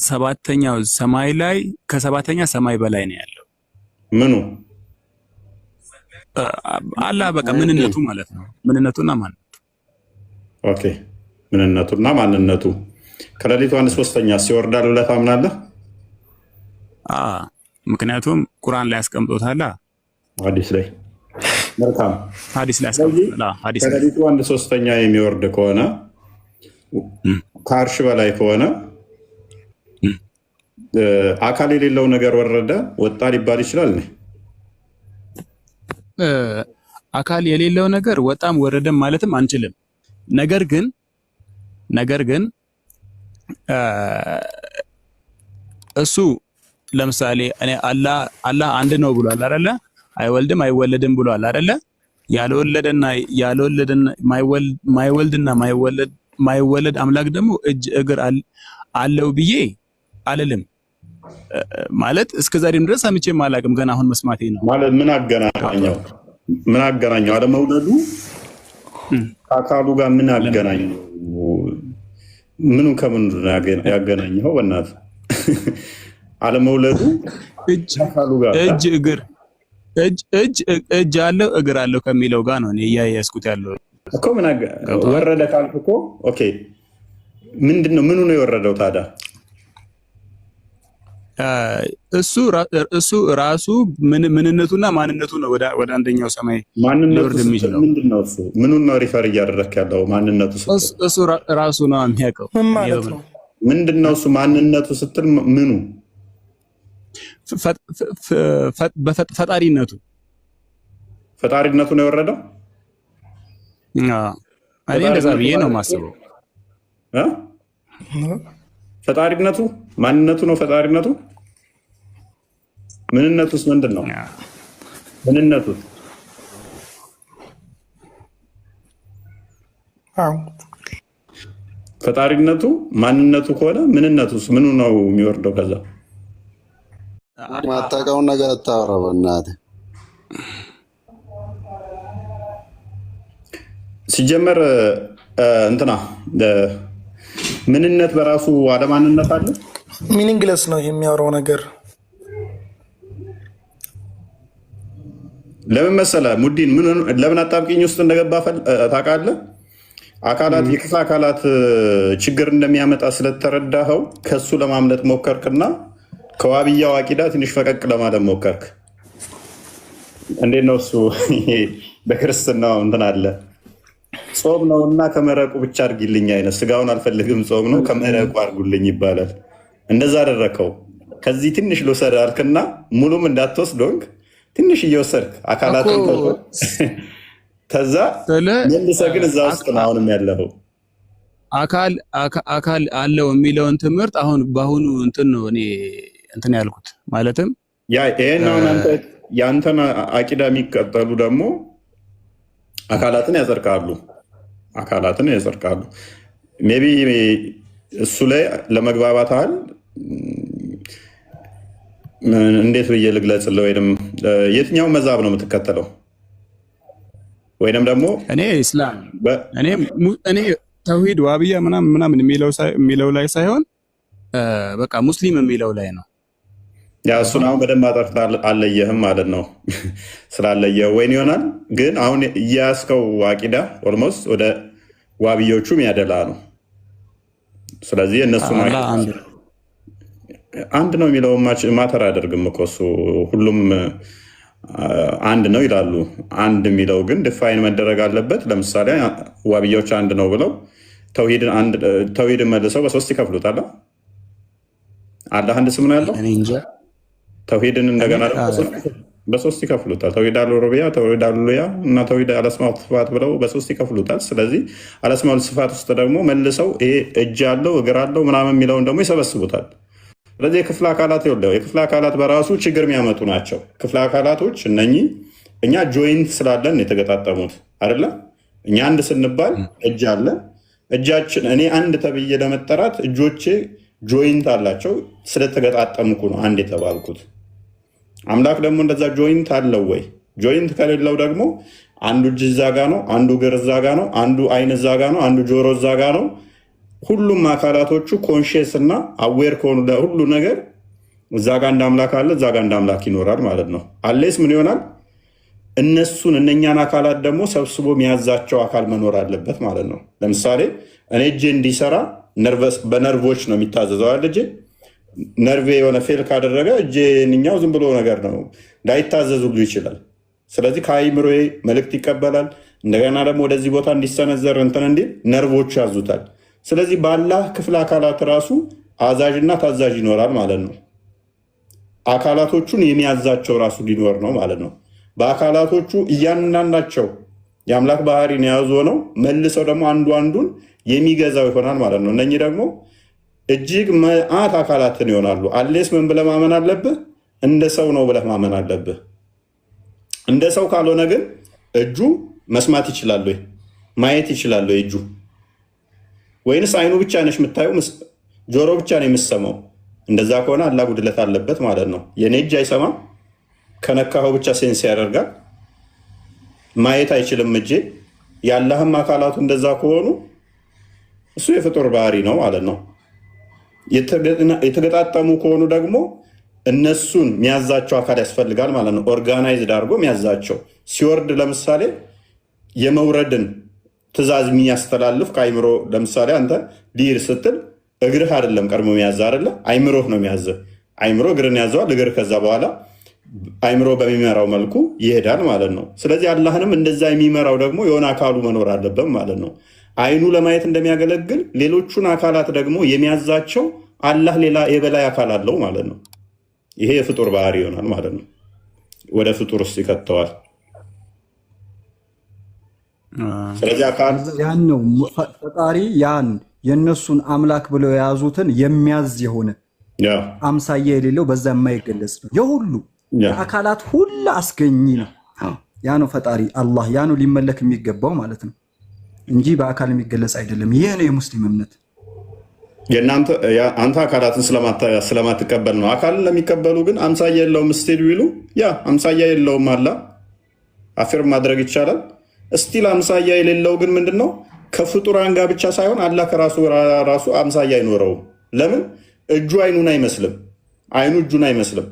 ሰባተኛው ሰማይ ላይ ከሰባተኛ ሰማይ በላይ ነው ያለው። ምኑ አላህ በቃ ምንነቱ ማለት ነው። ምንነቱና ማንነቱ ኦኬ። ምንነቱና ማንነቱ ከሌሊቱ 1/3 ሲወርዳል ብለህ ታምናለህ? ምክንያቱም ቁርአን ላይ አስቀምጦታል። ሐዲስ ላይ መልካም ሐዲስ ላይ አስቀምጦታል። ሐዲስ ላይ ከሌሊቱ 1/3 የሚወርድ ከሆነ ከአርሽ በላይ ከሆነ አካል የሌለው ነገር ወረደ ወጣ ሊባል ይችላል። አካል የሌለው ነገር ወጣም ወረደም ማለትም አንችልም። ነገር ግን እሱ ለምሳሌ እኔ አላህ አንድ ነው ብሏል አይደለ? አይወልድም አይወለድም ብሏል አይደለ? ያልወለደና ማይወልድና ማይወለድ አምላክ ደግሞ እጅ እግር አለው ብዬ አልልም። ማለት እስከዛሬም ድረስ ሰምቼም አላውቅም። ገና አሁን መስማቴ ነው። ማለት ምን አገናኘው? አለመውለዱ ከአካሉ ጋር ምን አገናኘው? ምኑ ከምኑ ያገናኘው? በእናትህ አለመውለዱ ከአካሉ ጋር እጅ አለው እግር አለው ከሚለው ጋር ነው እኔ እያያዝኩት ያለው እኮ። ምን ወረደ ካልክ እኮ ኦኬ፣ ምንድነው? ምኑ ነው የወረደው ታዲያ? እሱ ራሱ ምንነቱና ማንነቱ ነው ወደ አንደኛው ሰማይ ማንነቱ ሊወርድ የሚችለው። ምንድነው? እሱ ምኑን ነው ሪፈር እያደረክ ያለው? ማንነቱ እሱ ራሱ ነው የሚያውቀው። ምን ማለት ነው? ምንድነው እሱ ማንነቱ ስትል ምኑ? ፈጣሪነቱ ነው የወረደው። እኔ እንደዛ ብዬ ነው የማስበው። ፈጣሪነቱ ማንነቱ ነው ፈጣሪነቱ። ምንነቱስ ምንድን ነው? ምንነቱ ፈጣሪነቱ ማንነቱ ከሆነ ምንነቱስ ምኑ ነው የሚወርደው? ከዛ ማታውቀውን ነገር አታወራ በእናትህ። ሲጀመር እንትና ምንነት በራሱ አለማንነት አለ። ሚኒንግለስ ነው የሚያወራው ነገር። ለምን መሰለህ ሙዲን ለምን አጣብቂኝ ውስጥ እንደገባ ታውቃለህ? አካላት የክፍለ አካላት ችግር እንደሚያመጣ ስለተረዳኸው ከሱ ለማምለጥ ሞከርክና ከዋብያው አቂዳ ትንሽ ፈቀቅ ለማለት ሞከርክ። እንዴት ነው እሱ? በክርስትናው እንትን አለ ጾም ነውና ከመረቁ ብቻ አድርጊልኝ አይነት ስጋውን አልፈልግም ጾም ነው ከመረቁ አድርጉልኝ ይባላል። እንደዛ አደረከው። ከዚህ ትንሽ ልውሰድ አልክና ሙሉም እንዳትወስድ ሆንክ። ትንሽ እየወሰድክ አካላትን ከዛ መልሰህ ግን እዛ ውስጥ ነው አሁንም ያለኸው። አካል አለው የሚለውን ትምህርት አሁን በአሁኑ እንትን ነው እኔ እንትን ያልኩት። ማለትም ይሄን አሁን የአንተን አቂዳ የሚቀጠሉ ደግሞ አካላትን ያጸድቃሉ። ሜይ ቢ እሱ ላይ ለመግባባት ያህል እንዴት ብዬ ልግለጽልህ? ወይም የትኛው መዛብ ነው የምትከተለው? ወይንም ደግሞ እኔ ኢስላም እኔ ተውሂድ ዋብያ ምናምን የሚለው ላይ ሳይሆን በቃ ሙስሊም የሚለው ላይ ነው። ያ እሱን አሁን በደንብ አጠርተህ አለየህም ማለት ነው። ስላለየህ ወይን ይሆናል። ግን አሁን እያያዝከው አቂዳ ኦልሞስት ወደ ዋብዮቹም ያደላ ነው። ስለዚህ እነሱ አንድ ነው የሚለው ማተር አያደርግም እኮ እሱ። ሁሉም አንድ ነው ይላሉ። አንድ የሚለው ግን ዲፋይን መደረግ አለበት። ለምሳሌ ዋብያዎች አንድ ነው ብለው ተውሂድን መልሰው በሶስት ይከፍሉታል። አላህ አንድ ስም ነው ያለው። ተውሂድን እንደገና በሶስት ይከፍሉታል። ተውሂድ አልሩቡቢያ፣ ተውሂድ አልኡሉሂያ እና ተውሂድ አልአስማኡ ወሲፋት ብለው በሶስት ይከፍሉታል። ስለዚህ አልአስማኡ ወሲፋት ውስጥ ደግሞ መልሰው ይሄ እጅ አለው እግር አለው ምናምን የሚለውን ደግሞ ይሰበስቡታል። ስለዚህ የክፍለ አካላት በራሱ ችግር የሚያመጡ ናቸው። ክፍለ አካላቶች እነኚህ እኛ ጆይንት ስላለን የተገጣጠሙት አይደለ? እኛ አንድ ስንባል እጅ አለ። እጃችን እኔ አንድ ተብዬ ለመጠራት እጆቼ ጆይንት አላቸው። ስለተገጣጠምኩ ነው አንድ የተባልኩት። አምላክ ደግሞ እንደዛ ጆይንት አለው ወይ? ጆይንት ከሌለው ደግሞ አንዱ እጅ እዛ ጋ ነው፣ አንዱ እግር እዛ ጋ ነው፣ አንዱ አይን እዛ ጋ ነው፣ አንዱ ጆሮ እዛ ጋ ነው። ሁሉም አካላቶቹ ኮንሽስ እና አዌር ከሆኑ ለሁሉ ነገር እዛ ጋ እንደ አምላክ አለ፣ እዛ ጋ እንደ አምላክ ይኖራል ማለት ነው። አሌስ ምን ይሆናል? እነኛን አካላት ደግሞ ሰብስቦ የሚያዛቸው አካል መኖር አለበት ማለት ነው። ለምሳሌ እኔ እጄ እንዲሰራ በነርቮች ነው የሚታዘዘው ያለ እጄ። ነርቬ የሆነ ፌል ካደረገ እጄንኛው ዝም ብሎ ነገር ነው ላይታዘዝ ሁሉ ይችላል። ስለዚህ ከአይምሮዬ መልእክት ይቀበላል። እንደገና ደግሞ ወደዚህ ቦታ እንዲሰነዘር እንትን እንዲል ነርቮች ያዙታል። ስለዚህ በአላህ ክፍለ አካላት ራሱ አዛዥና ታዛዥ ይኖራል ማለት ነው። አካላቶቹን የሚያዛቸው ራሱ ሊኖር ነው ማለት ነው። በአካላቶቹ እያንዳንዳቸው የአምላክ ባህሪን የያዙ ሆነው መልሰው ደግሞ አንዱ አንዱን የሚገዛው ይሆናል ማለት ነው። እነኚህ ደግሞ እጅግ መዓት አካላትን ይሆናሉ። አሌስ ምን ብለህ ማመን አለብህ? እንደ ሰው ነው ብለህ ማመን አለብህ። እንደ ሰው ካልሆነ ግን እጁ መስማት ይችላል ወይ? ማየት ይችላል ወይ እጁ? ወይንስ አይኑ ብቻ ነሽ የምታየው፣ ጆሮ ብቻ ነው የምሰማው? እንደዛ ከሆነ አላህ ጉድለት አለበት ማለት ነው። የኔ እጅ አይሰማም፣ ከነካኸው ብቻ ሴንስ ያደርጋል። ማየት አይችልም እጄ። የአላህም አካላቱ እንደዛ ከሆኑ እሱ የፍጡር ባህሪ ነው ማለት ነው። የተገጣጠሙ ከሆኑ ደግሞ እነሱን የሚያዛቸው አካል ያስፈልጋል ማለት ነው። ኦርጋናይዝድ አድርጎ የሚያዛቸው ሲወርድ፣ ለምሳሌ የመውረድን ትእዛዝ የሚያስተላልፍ ከአይምሮ፣ ለምሳሌ አንተ ሊር ስትል እግርህ አይደለም ቀድሞ የሚያዝ አይደለ፣ አይምሮህ ነው የሚያዝ። አይምሮ እግርን ያዘዋል። እግር ከዛ በኋላ አይምሮ በሚመራው መልኩ ይሄዳል ማለት ነው። ስለዚህ አላህንም እንደዛ የሚመራው ደግሞ የሆነ አካሉ መኖር አለበት ማለት ነው። አይኑ ለማየት እንደሚያገለግል ሌሎቹን አካላት ደግሞ የሚያዛቸው አላህ ሌላ የበላይ አካል አለው ማለት ነው። ይሄ የፍጡር ባህሪ ይሆናል ማለት ነው። ወደ ፍጡር ውስጥ ይከተዋል። ስለዚህ አካል ያን ነው ፈጣሪ ያን የነሱን አምላክ ብለው የያዙትን የሚያዝ የሆነ አምሳያ የሌለው በዛ የማይገለጽ ነው። የሁሉ የአካላት ሁሉ አስገኝ ነው። ያ ነው ፈጣሪ አላህ። ያ ነው ሊመለክ የሚገባው ማለት ነው እንጂ በአካል የሚገለጽ አይደለም። ይሄ ነው የሙስሊም እምነት። አንተ አካላትን ስለማትቀበል ነው። አካልን ለሚቀበሉ ግን አምሳያ የለውም ስቲል ቢሉ ያ አምሳያ የለውም አላ አፊርም ማድረግ ይቻላል። እስቲል አምሳያ የሌለው ግን ምንድነው? ከፍጡራን ጋር ብቻ ሳይሆን አላህ ከራሱ አምሳያ አይኖረውም። ለምን? እጁ አይኑን አይመስልም፣ አይኑ እጁን አይመስልም።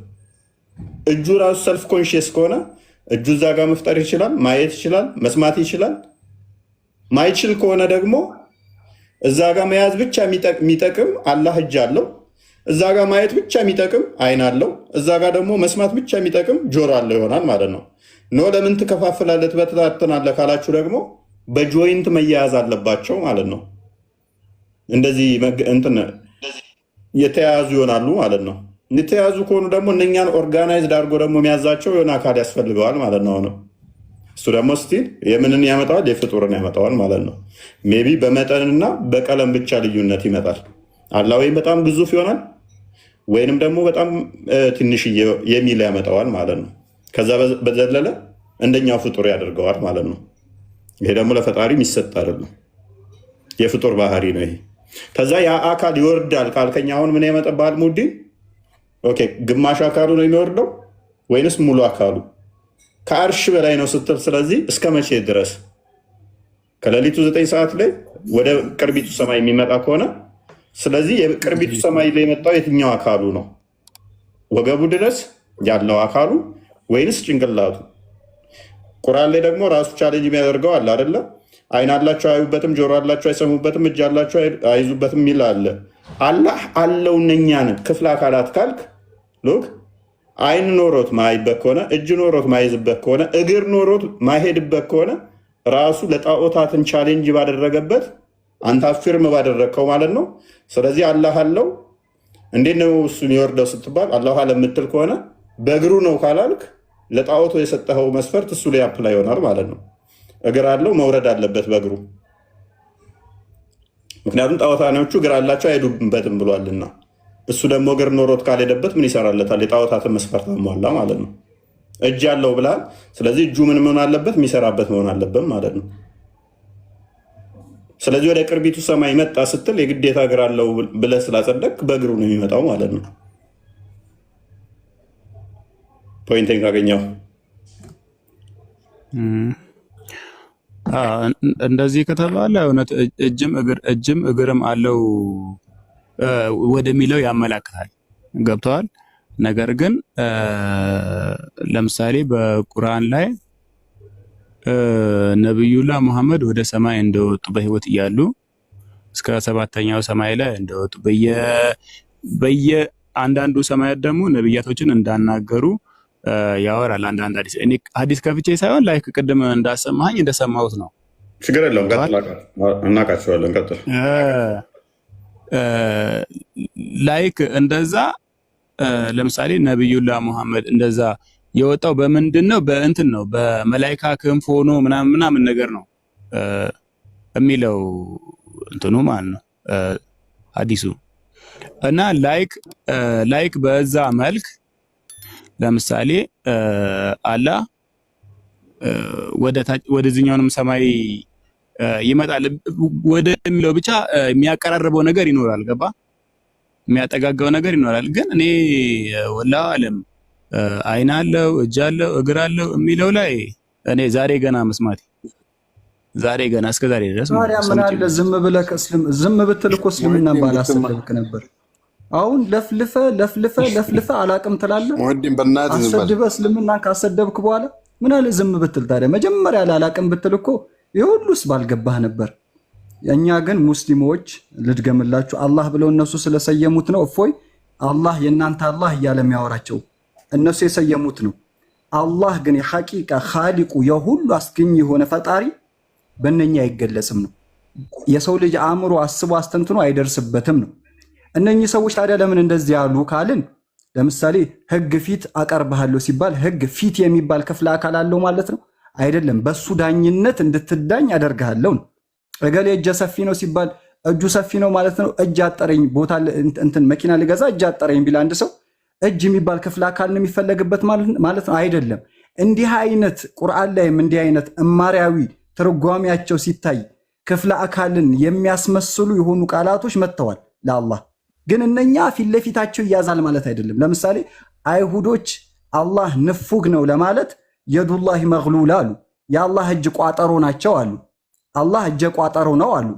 እጁ ራሱ ሰልፍ ኮንሽስ ከሆነ እጁ እዛ ጋር መፍጠር ይችላል፣ ማየት ይችላል፣ መስማት ይችላል። ማይችል ከሆነ ደግሞ እዛ ጋር መያዝ ብቻ የሚጠቅም አላህ እጅ አለው። እዛ ጋር ማየት ብቻ የሚጠቅም አይን አለው። እዛ ጋር ደግሞ መስማት ብቻ የሚጠቅም ጆሮ አለው ይሆናል ማለት ነው። ኖ ለምን ትከፋፍላለህ ትበታተናለህ ካላችሁ ደግሞ በጆይንት መያያዝ አለባቸው ማለት ነው። እንደዚህ እንትን የተያያዙ ይሆናሉ ማለት ነው። የተያያዙ ከሆኑ ደግሞ እነኛን ኦርጋናይዝድ አድርጎ ደግሞ የሚያዛቸው የሆነ አካል ያስፈልገዋል ማለት ነው። እሱ ደግሞ ስቲል የምንን ያመጣዋል? የፍጡርን ያመጣዋል ማለት ነው። ሜቢ በመጠንና በቀለም ብቻ ልዩነት ይመጣል። አላህ ወይም በጣም ግዙፍ ይሆናል ወይንም ደግሞ በጣም ትንሽ የሚል ያመጣዋል ማለት ነው። ከዛ በዘለለ እንደኛው ፍጡር ያደርገዋል ማለት ነው። ይሄ ደግሞ ለፈጣሪ የሚሰጥ አይደለም፣ የፍጡር ባህሪ ነው ይሄ። ከዛ ያ አካል ይወርዳል ካልከኛ አሁን ምን ያመጣብሃል? ሙዲን ኦኬ፣ ግማሽ አካሉ ነው የሚወርደው ወይንስ ሙሉ አካሉ? ከአርሽ በላይ ነው ስትል፣ ስለዚህ እስከ መቼ ድረስ? ከሌሊቱ 9 ሰዓት ላይ ወደ ቅርቢቱ ሰማይ የሚመጣ ከሆነ ስለዚህ የቅርቢቱ ሰማይ ላይ የመጣው የትኛው አካሉ ነው? ወገቡ ድረስ ያለው አካሉ ወይንስ ጭንቅላቱ? ቁርአን ላይ ደግሞ ራሱ ቻሌንጅ የሚያደርገው አለ አይደለ? አይን አላቸው አያዩበትም፣ ጆሮ አላቸው አይሰሙበትም፣ እጅ አላቸው አይዙበትም የሚል አለ። አላህ አለው እነኛን ክፍለ አካላት ካልክ ሎክ አይን ኖሮት ማይበት ከሆነ እጅ ኖሮት ማይዝበት ከሆነ እግር ኖሮት ማይሄድበት ከሆነ ራሱ ለጣዖታትን ቻሌንጅ ባደረገበት አንተ አፊርም ባደረግከው ማለት ነው። ስለዚህ አላህ አለው። እንዴት ነው እሱ የሚወርደው ስትባል አላህ አለ የምትል ከሆነ በእግሩ ነው ካላልክ ለጣዖቱ የሰጠኸው መስፈርት እሱ ላይ አፕላይ ይሆናል ማለት ነው። እግር አለው መውረድ አለበት በእግሩ፣ ምክንያቱም ጣዖታኖቹ እግር አላቸው አይሄዱበትም ብሏልና። እሱ ደግሞ እግር ኖሮት ካልሄደበት ምን ይሰራለታል? የጣዖታትን መስፈርት አሟላ ማለት ነው። እጅ ያለው ብላል። ስለዚህ እጁ ምን መሆን አለበት? የሚሰራበት መሆን አለበት ማለት ነው። ስለዚህ ወደ ቅርቢቱ ሰማይ መጣ ስትል የግዴታ እግር አለው ብለህ ስላጸደቅ በእግሩ ነው የሚመጣው ማለት ነው። ፖይንቲንግ ካገኘው እንደዚህ ከተባለ እውነት እጅም እግርም አለው ወደሚለው ያመላክታል። ገብተዋል። ነገር ግን ለምሳሌ በቁርአን ላይ ነብዩላህ መሐመድ ወደ ሰማይ እንደወጡ በህይወት እያሉ እስከ 7ኛው ሰማይ ላይ እንደወጡ በየአንዳንዱ ሰማያት ደግሞ ነብያቶችን እንዳናገሩ ያወራል። አንዳንድ ሐዲስ ከፍቼ ሳይሆን ላይክ ቅድም እንዳሰማኝ እንደሰማሁት ነው። ችግር የለውም እናውቃቸዋለን። ቀጥል። ላይክ እንደዛ ለምሳሌ ነብዩላህ መሐመድ እንደዛ የወጣው በምንድን ነው? በእንትን ነው፣ በመላይካ ክንፍ ሆኖ ምናምን ነገር ነው የሚለው እንትኑ ማለት ነው ሐዲሱ። እና ላይክ በዛ መልክ ለምሳሌ አላህ ወደዚህኛውንም ሰማይ ይመጣል ወደሚለው ብቻ የሚያቀራርበው ነገር ይኖራል። ገባ? የሚያጠጋጋው ነገር ይኖራል። ግን እኔ ወላሂ አለም አይን አለው እጅ አለው እግር አለው የሚለው ላይ እኔ ዛሬ ገና መስማቴ እስከ ዛሬ ድረስ ታዲያ ምን አለ ዝም ብትል እኮ እስልምናን ባላሰደብክ ነበር። አሁን ለፍልፈ አላቅም ትላለህ። አሰድበህ እስልምናን ካሰደብክ በኋላ ምን አለ ዝም ብትል? ታዲያ መጀመሪያ አላቅም ብትል እኮ የሁሉስ ባልገባህ ነበር። እኛ ግን ሙስሊሞች ልድገምላችሁ፣ አላህ ብለው እነሱ ስለሰየሙት ነው። እፎይ አላህ የእናንተ አላህ እያለ የሚያወራቸው እነሱ የሰየሙት ነው። አላህ ግን የሐቂቃ ኻሊቁ የሁሉ አስገኝ የሆነ ፈጣሪ በእነኛ አይገለጽም ነው። የሰው ልጅ አእምሮ አስቦ አስተንትኖ አይደርስበትም ነው። እነኚህ ሰዎች ታዲያ ለምን እንደዚህ ያሉ ካልን ለምሳሌ ህግ ፊት አቀርብሃለሁ ሲባል ህግ ፊት የሚባል ክፍለ አካል አለው ማለት ነው አይደለም። በሱ ዳኝነት እንድትዳኝ አደርግሃለሁ ነው። እገሌ እጀ ሰፊ ነው ሲባል እጁ ሰፊ ነው ማለት ነው። እጅ አጠረኝ ቦታ እንትን መኪና ልገዛ እጅ አጠረኝ ቢል አንድ ሰው እጅ የሚባል ክፍለ አካል ነው የሚፈለግበት ማለት ነው አይደለም። እንዲህ አይነት ቁርአን ላይም እንዲህ አይነት እማሪያዊ ትርጓሜያቸው ሲታይ ክፍለ አካልን የሚያስመስሉ የሆኑ ቃላቶች መጥተዋል ለአላህ። ግን እነኛ ፊት ለፊታቸው ይያዛል ማለት አይደለም። ለምሳሌ አይሁዶች አላህ ንፉግ ነው ለማለት የዱላሂ መግሉላ አሉ። የአላህ እጅ ቋጠሮ ናቸው አሉ። አላህ እጀ ቋጠሮ ነው አሉ።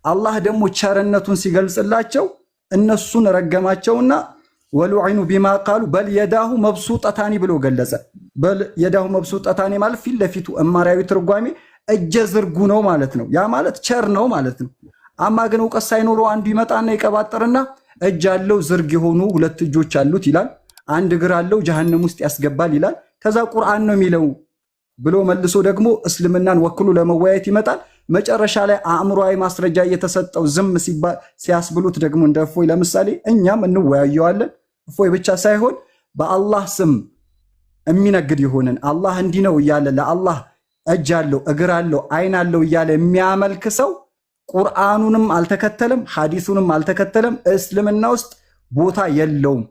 አላህ ደግሞ ቸርነቱን ሲገልጽላቸው እነሱን ረገማቸውና ወሉዒኑ ቢማ ቃሉ በል የዳሁ መብሱጠታኒ ብሎ ገለጸ። በል የዳሁ መብሱጠታኒ ማለት ፊት ለፊቱ እማሪያዊ ትርጓሜ እጀ ዝርጉ ነው ማለት ነው። ያ ማለት ቸር ነው ማለት ነው። አማ ግን እውቀት ሳይኖረው አንዱ ይመጣና ይቀባጥርና እጅ አለው ዝርግ የሆኑ ሁለት እጆች አሉት ይላል፣ አንድ እግር አለው ጀሃነም ውስጥ ያስገባል ይላል። ከዛ ቁርአን ነው የሚለው ብሎ መልሶ ደግሞ እስልምናን ወክሎ ለመወያየት ይመጣል። መጨረሻ ላይ አእምሮአዊ ማስረጃ እየተሰጠው ዝም ሲያስብሉት ደግሞ እንደ እፎይ ለምሳሌ እኛም እንወያየዋለን። እፎይ ብቻ ሳይሆን በአላህ ስም የሚነግድ የሆነን አላህ እንዲህ ነው እያለ ለአላህ እጅ አለው እግር አለው አይን አለው እያለ የሚያመልክ ሰው ቁርአኑንም አልተከተለም ሐዲሱንም አልተከተለም፣ እስልምና ውስጥ ቦታ የለውም።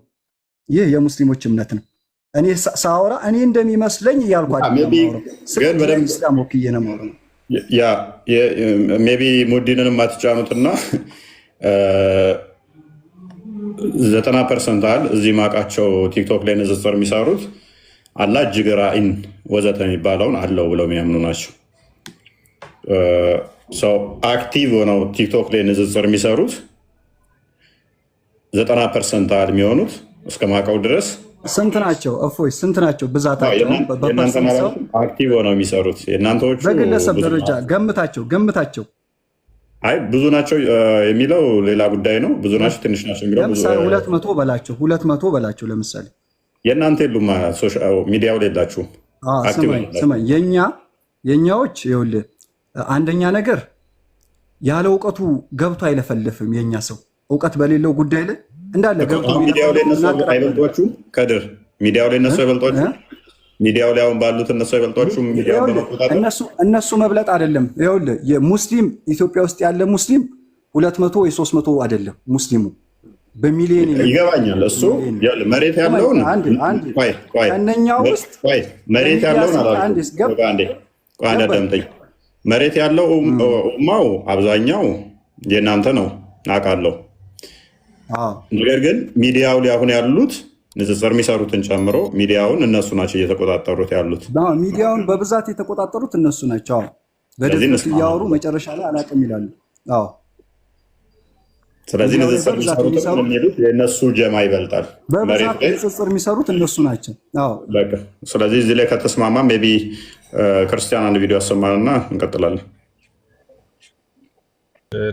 ይህ የሙስሊሞች እምነት ነው። እኔ ሳወራ እኔ እንደሚመስለኝ እያልኳቸው እስላም ወክዬ ነው ማለት ነው። ያ ሜቢ ሙዲንንም አትጫኑትና 90% አለ እዚህ ማቃቸው ቲክቶክ ላይ ንጽጽር የሚሰሩት አላህ እጅ ግራ አይን ወዘተ የሚባለውን አለው ብለው የሚያምኑ ናቸው። ሰው አክቲቭ ሆነው ቲክቶክ ላይ ንጽጽር የሚሰሩት 90% አለ የሚሆኑት እስከ ማቃው ድረስ ስንት ናቸው? እፎይ ስንት ናቸው? ብዛታቸው አክቲቭ ሆነው የሚሰሩት የእናንተዎቹ በግለሰብ ደረጃ ገምታቸው። አይ ብዙ ናቸው የሚለው ሌላ ጉዳይ ነው። ብዙ ናቸው ትንሽ ናቸው የሚለው ለምሳሌ 200 በላቸው ለምሳሌ የእናንተ የሉም ሚዲያው ላይ የላችሁም። ስማኝ የኛዎች ይኸውልህ አንደኛ ነገር ያለ እውቀቱ ገብቶ አይለፈልፍም። የኛ ሰው እውቀት በሌለው ጉዳይ ላይ እንዳለ ገብቶ ሚዲያው ላይ እነሱ አይበልጧችሁም። ከድር ሚዲያው ላይ እነሱ አይበልጧችሁም። ሚዲያው ላይ አሁን ባሉት እነሱ አይበልጧችሁም። እነሱ መብለጥ አይደለም። ይኸውልህ የሙስሊም ኢትዮጵያ ውስጥ ያለ ሙስሊም 200 ወይ 300 አይደለም ሙስሊሙ በሚሊዮን ይገባኛል። እሱ መሬት ያለውን ከእነኛ ውስጥ መሬት ያለውን አዳምጠኝ። መሬት ያለው ኡማው አብዛኛው የእናንተ ነው አውቃለሁ። ነገር ግን ሚዲያው ላይ አሁን ያሉት ንጽጽር የሚሰሩትን ጨምሮ ሚዲያውን እነሱ ናቸው እየተቆጣጠሩት ያሉት። ሚዲያውን በብዛት የተቆጣጠሩት እነሱ ናቸው። በድፍረት እያወሩ መጨረሻ ላይ አላውቅም ይላሉ። ስለዚህ ንጽጽር የሚሰሩት የእነሱ ጀማ ይበልጣል። በብዛት ንጽጽር የሚሰሩት እነሱ ናቸው። ስለዚህ እዚህ ላይ ከተስማማ ሜይ ቢ ክርስቲያን አንድ ቪዲዮ ያሰማንና እንቀጥላለን።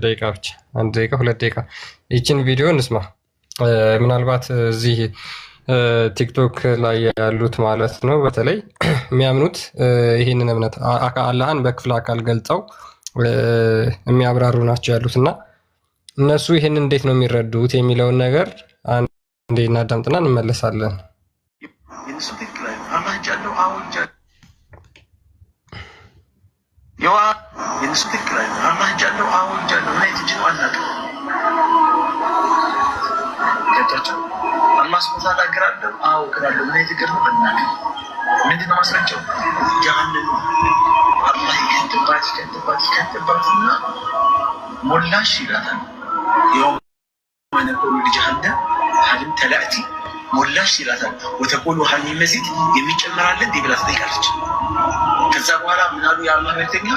ደቂቃ ብቻ 1 ደቂቃ 2 ደቂቃ ይችን ቪዲዮ እንስማ። ምናልባት እዚህ ቲክቶክ ላይ ያሉት ማለት ነው በተለይ የሚያምኑት ይህንን እምነት አላህን በክፍለ አካል ገልጸው የሚያብራሩ ናቸው ያሉት እና እነሱ ይህንን እንዴት ነው የሚረዱት የሚለውን ነገር አንዴ እናዳምጥና እንመለሳለን። የነሱ ትክክል አይደለም። አላህ እጃለሁ አዎ እጃለሁ እና የትጅነው አናውቅም። ገብቷቸው አላህ ስብሐ ወተዓላ እግራለሁ አዎ እግራለሁ እና የትግር ነው አናውቅም። ምንድን ነው ማስረጃው? ጀሃነም አላህ ይከትባትና ሞላሽ ይላታል። የውመ ነቁሉ ሊጀሃነም ሀል ተላእቲ ሞላሽ ይላታል። ወተቁሉ ሀል ሚን መዚድ የሚጨመራለ እንዲህ ብላ ትጠይቃለች። ከዛ በኋላ ምናሉ የአላህ መልክተኛ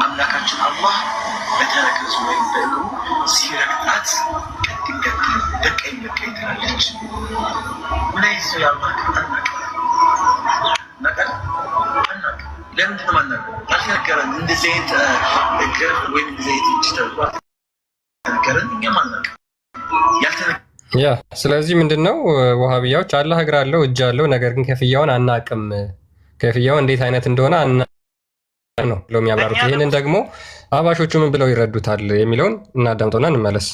አምላካችን አላህ በተረከዙ ወይም በእግሩ ሲረግጣት ቀጥኝ በቀኝ ትላለች። ምን አይነት ሰው የአላህ ነገር አናውቅ። ለምንድን ነው ማናውቅ? አልተነገረን። እንደዚህ አይነት እግር ወይም እንደዚህ አይነት እጅ ተብሎ አልተነገረን። እኛም አናውቅ። ያ ስለዚህ ምንድነው ወሃቢያዎች አላህ እግር አለው እጅ አለው ነገር ግን ከፍያውን አናቅም ከፍያው እንዴት አይነት እንደሆነ ነው ብለው የሚያብራሩት። ይሄንን ደግሞ አባሾቹ ምን ብለው ይረዱታል የሚለውን እናዳምጠውና እንመለስ።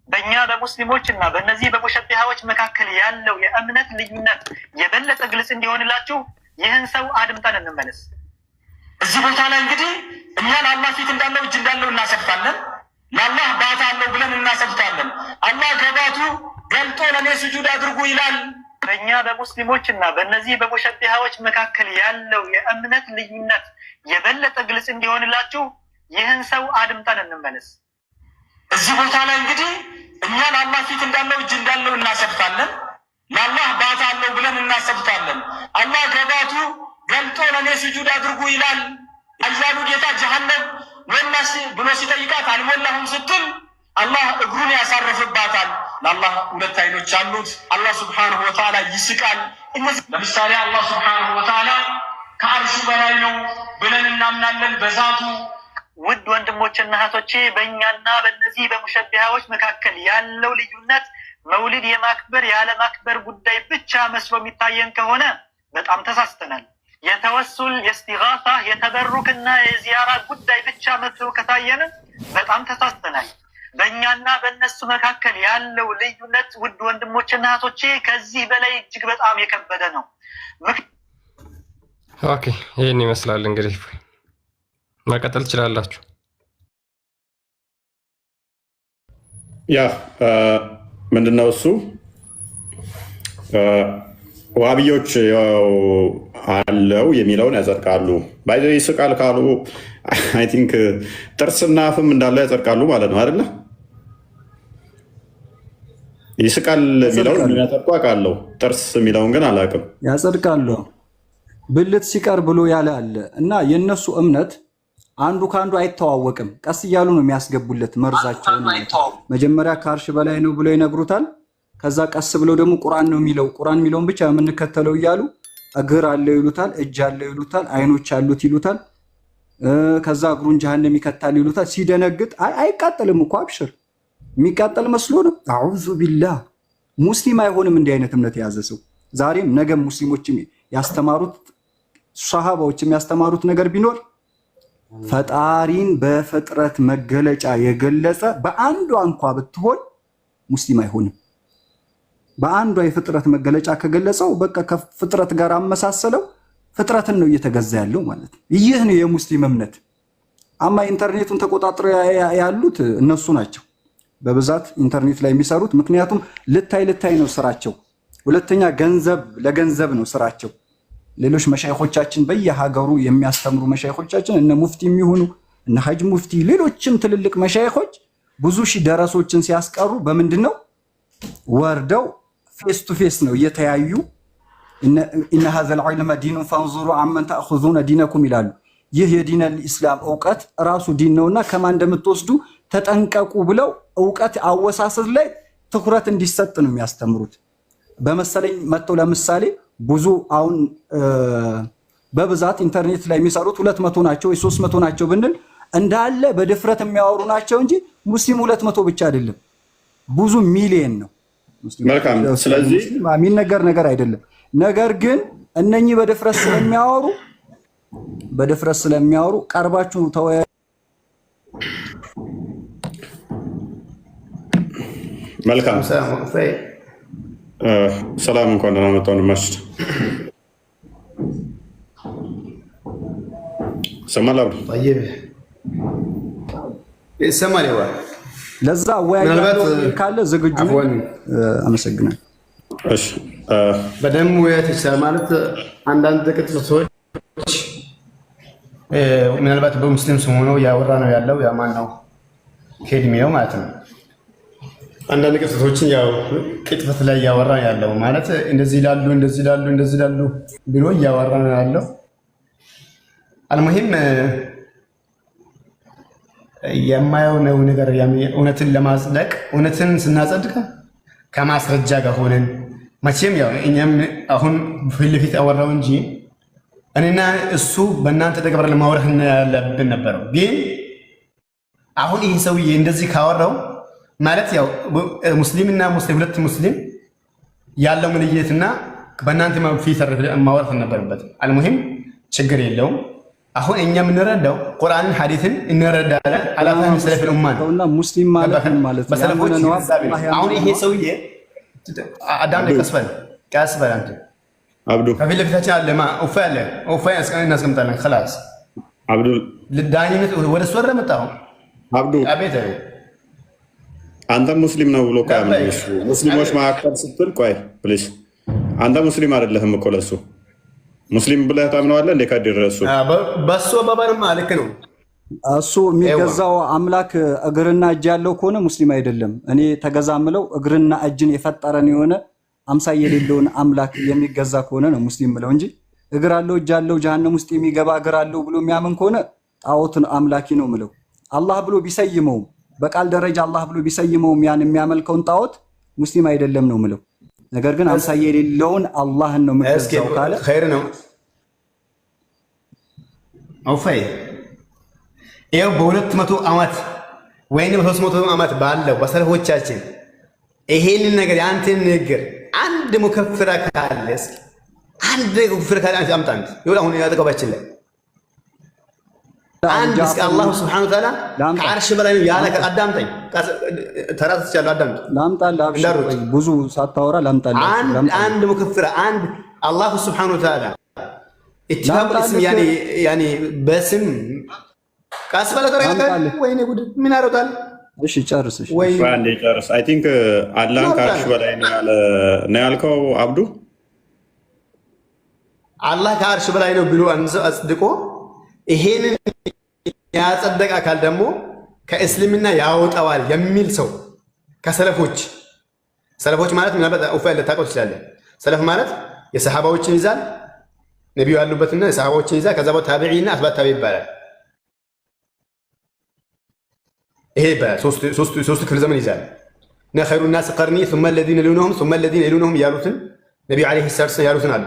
በእኛ በሙስሊሞችና በእነዚህ በሙሸቢሃዎች መካከል ያለው የእምነት ልዩነት የበለጠ ግልጽ እንዲሆንላችሁ ይህን ሰው አድምጠን እንመለስ። እዚህ ቦታ ላይ እንግዲህ እኛ ለአላህ ፊት እንዳለው እጅ እንዳለው እናሰብታለን፣ ለአላህ ባት አለው ብለን እናሰብታለን። አላህ ገባቱ ገልጦ ለእኔ ስጁድ አድርጉ ይላል። በእኛ በሙስሊሞችና በእነዚህ በሙሸቢሃዎች መካከል ያለው የእምነት ልዩነት የበለጠ ግልጽ እንዲሆንላችሁ ይህን ሰው አድምጠን እንመለስ። እዚህ ቦታ ላይ እንግዲህ እኛ ለአላህ ፊት እንዳለው እጅ እንዳለው እናሰብታለን፣ ለአላህ ባት አለው ብለን እናሰብታለን። አላህ ገባቱ ገልጦ ለእኔ ስጁድ አድርጉ ይላል። አያሉ ጌታ ጀሃነም ሞላሽ ብሎ ሲጠይቃት አልሞላሁም ስትል አላህ እግሩን ያሳርፍባታል። ለአላህ ሁለት አይኖች አሉት። አላህ ስብሓንሁ ወተዓላ ይስቃል። እነዚህ ለምሳሌ አላህ ስብሓንሁ ወተዓላ ከአርሹ በላይ ነው ብለን እናምናለን በዛቱ። ውድ ወንድሞችና እህቶቼ በእኛና በእነዚህ በሙሸቢሃዎች መካከል ያለው ልዩነት መውሊድ የማክበር ያለማክበር ጉዳይ ብቻ መስሎ የሚታየን ከሆነ በጣም ተሳስተናል። የተወሱል የስቲጋሳ የተበሩክና የዚያራ ጉዳይ ብቻ መስሎ ከታየን በጣም ተሳስተናል። በእኛና በእነሱ መካከል ያለው ልዩነት ውድ ወንድሞችና እህቶቼ ከዚህ በላይ እጅግ በጣም የከበደ ነው። ኦኬ ይህን ይመስላል። እንግዲህ መቀጠል ትችላላችሁ። ያ ምንድነው እሱ ዋሃቢዮች አለው የሚለውን ያጸድቃሉ። ባይዘ ይስቃል ካሉ አይ ቲንክ ጥርስና አፍም እንዳለው ያጸድቃሉ ማለት ነው አይደለ? ይስቃል የሚለውን የሚያጸድቁ አውቃለሁ። ጥርስ የሚለውን ግን አላውቅም። ያጸድቃሉ። ብልት ሲቀር ብሎ ያለ አለ እና የነሱ እምነት አንዱ ከአንዱ አይተዋወቅም። ቀስ እያሉ ነው የሚያስገቡለት መርዛቸውን። መጀመሪያ ከአርሽ በላይ ነው ብሎ ይነግሩታል። ከዛ ቀስ ብለው ደግሞ ቁርአን ነው የሚለው ቁርአን የሚለውን ብቻ የምንከተለው እያሉ እግር አለው ይሉታል፣ እጅ አለው ይሉታል፣ አይኖች አሉት ይሉታል። ከዛ እግሩን ጀሃነም ይከታል ይሉታል። ሲደነግጥ አይቃጠልም እኮ አብሽር፣ የሚቃጠል መስሎ ነው። አዑዙ ቢላህ። ሙስሊም አይሆንም እንዲህ አይነት እምነት የያዘ ሰው። ዛሬም ነገም ሙስሊሞችም ያስተማሩት ሷሃባዎች የሚያስተማሩት ነገር ቢኖር ፈጣሪን በፍጥረት መገለጫ የገለጸ በአንዷ እንኳ ብትሆን ሙስሊም አይሆንም። በአንዷ የፍጥረት መገለጫ ከገለጸው በቃ ከፍጥረት ጋር አመሳሰለው፣ ፍጥረትን ነው እየተገዛ ያለው ማለት ነው። ይህ ነው የሙስሊም እምነት። አማ ኢንተርኔቱን ተቆጣጥሮ ያሉት እነሱ ናቸው በብዛት ኢንተርኔት ላይ የሚሰሩት። ምክንያቱም ልታይ ነው ስራቸው። ሁለተኛ ገንዘብ ለገንዘብ ነው ስራቸው። ሌሎች መሻይኾቻችን በየሀገሩ የሚያስተምሩ መሻይኾቻችን እነ ሙፍቲ የሚሆኑ እነ ሀጅ ሙፍቲ ሌሎችም ትልልቅ መሻይኾች ብዙ ሺህ ደረሶችን ሲያስቀሩ በምንድን ነው ወርደው ፌስ ቱ ፌስ ነው እየተያዩ ኢነ ሀዘል ዒልመ ዲኑን ፈንዙሩ አመን ተእኹዙነ ዲነኩም ይላሉ። ይህ የዲን አልኢስላም እውቀት ራሱ ዲን ነውና ከማን እንደምትወስዱ ተጠንቀቁ ብለው እውቀት አወሳሰድ ላይ ትኩረት እንዲሰጥ ነው የሚያስተምሩት። በመሰለኝ መጥተው ለምሳሌ ብዙ አሁን በብዛት ኢንተርኔት ላይ የሚሰሩት 200 ናቸው ወይ 300 ናቸው ብንል እንዳለ በድፍረት የሚያወሩ ናቸው እንጂ ሙስሊም 200 ብቻ አይደለም፣ ብዙ ሚሊየን ነው። መልካም። ስለዚህ የሚነገር ነገር አይደለም። ነገር ግን እነኚህ በድፍረት ስለሚያወሩ ቀርባችሁ ተወያዩ። መልካም ሰላም፣ እንኳን ደህና መጣሁ ወንድማችን። ሰማል አብዱ ይሰማል። ለዛ ወይ ካለ ዝግጁ አመሰግናለሁ። እሺ በደም ውይይት ይችላል ማለት አንዳንድ ቅጽበቶች ምናልባት በሙስሊም ስም ሆነው ያወራ ነው ያለው ያማን ነው ከእድሜው ማለት ነው። አንዳንድ ቅጽበቶችን ያው ቅጥፈት ላይ ያወራ ያለው ማለት እንደዚህ ይላሉ ብሎ ያወራ ነው ያለው። አልሙሂም የማየው ነው ነገር እውነትን ለማጽደቅ እውነትን ስናጸድቅ ከማስረጃ ጋር ሆነን መቼም ያው እኛም አሁን ፊት ለፊት አወራው እንጂ እኔና እሱ በእናንተ ተግባር ለማውራት ያለብን ነበረው። ግን አሁን ይህ ሰውዬ እንደዚህ ካወራው ማለት ያው ሙስሊምና ሙስሊም ሁለት ሙስሊም ያለው ልዩነትና በእናንተ ፊት ማውራት ነበረበት። አልሙሂም ችግር የለውም። አሁን እኛ የምንረዳው ቁርአንን ሐዲስን እንረዳለን። አላፈህም ሰለፍ ኡማ ነውና ሙስሊም ማለት በሰለፎች አሁን ይሄ ሰውዬ አዳም ቀስበል አንተ አብዱ ከፊት ለፊታችን አለ ኡፋ እናስቀምጣለን። خلاص አብዱ ለዳኝነት ወደ ሱወረ መጣው አብዱ አቤት አንተ ሙስሊም ነው ብሎ ካመነ ሙስሊሞች ማዕከል ስትል ቆይ ፕሊዝ አንተ ሙስሊም አይደለህም እኮ ለሱ ሙስሊም ብለህ ታምነዋለህ እንዴ? ካዲረሱ በሱ አባባልማ ልክ ነው። እሱ የሚገዛው አምላክ እግርና እጅ ያለው ከሆነ ሙስሊም አይደለም። እኔ ተገዛ ምለው እግርና እጅን የፈጠረን የሆነ አምሳይ የሌለውን አምላክ የሚገዛ ከሆነ ነው ሙስሊም ብለው እንጂ እግር አለው እጅ አለው ጀሃነም ውስጥ የሚገባ እግር አለው ብሎ የሚያምን ከሆነ ጣዖትን አምላኪ ነው ምለው። አላህ ብሎ ቢሰይመውም በቃል ደረጃ አላህ ብሎ ቢሰይመውም ያን የሚያመልከውን ጣዖት ሙስሊም አይደለም ነው ምለው። ነገር ግን አምሳይ የሌለውን አላህን ነው የምትገዛው ካለ ኸይር ነው። አውፋይ ይኸው በ200 ዓመት ወይንም በ300 ዓመት ባለው በሰለፎቻችን ይሄንን ነገር ያንተን ንግግር አንድ ሙከፍራ ካለ እስኪ አንድ ሙከፍራ ካለ አምጣ አንተ ይኸው አሁን ያጠቀባችን ላይ አንድ እስኪ አላህ ሱብሓነሁ ወተዓላ ከዓርሽ በላይ ነው ያለ አዳምጠኝ ተራስ ይቻላል አዳምጥ ላምጣልህ አብሽር ብዙ ሳታወራ ላምጣልህ አንድ ሙከፍራ አንድ አላህ ሱብሓነሁ ወተዓላ ኢትፋቅ እስም ያኒ በስም ካስበለ ተረጋጋ ወይኔ ጉድ ምን አረጋል? እሺ ጨርስ። እሺ ወይ አንዴ ጨርስ። አይ ቲንክ አላህን ከዓርሽ በላይ ነው ያልከው አብዱ። አላህ ከዓርሽ በላይ ነው ብሎ አጽድቆ ይሄንን ያጸደቀ አካል ደግሞ ከእስልምና ያወጣዋል የሚል ሰው ከሰለፎች ማለት ምናልባት ኡፋይ ልታውቀው ትችላለህ። ሰለፍ ማለት የሰሃባዎችን ይዛል ነቢዩ ያሉበትና የሰሃባዎችን ይዛል። ከዛ በኋላ ታቢዒና አትባዕ ታቢዒ ይባላል። ይሄ በሶስቱ ክፍለ ዘመን ይዛል እና ኸይሩ ናስ ቀርኒ ثم الذين يلونهم ثم الذين يلونهم ያሉትን ነቢዩ ዓለይሂ ሰላቱ ወሰላም ያሉትን አሉ።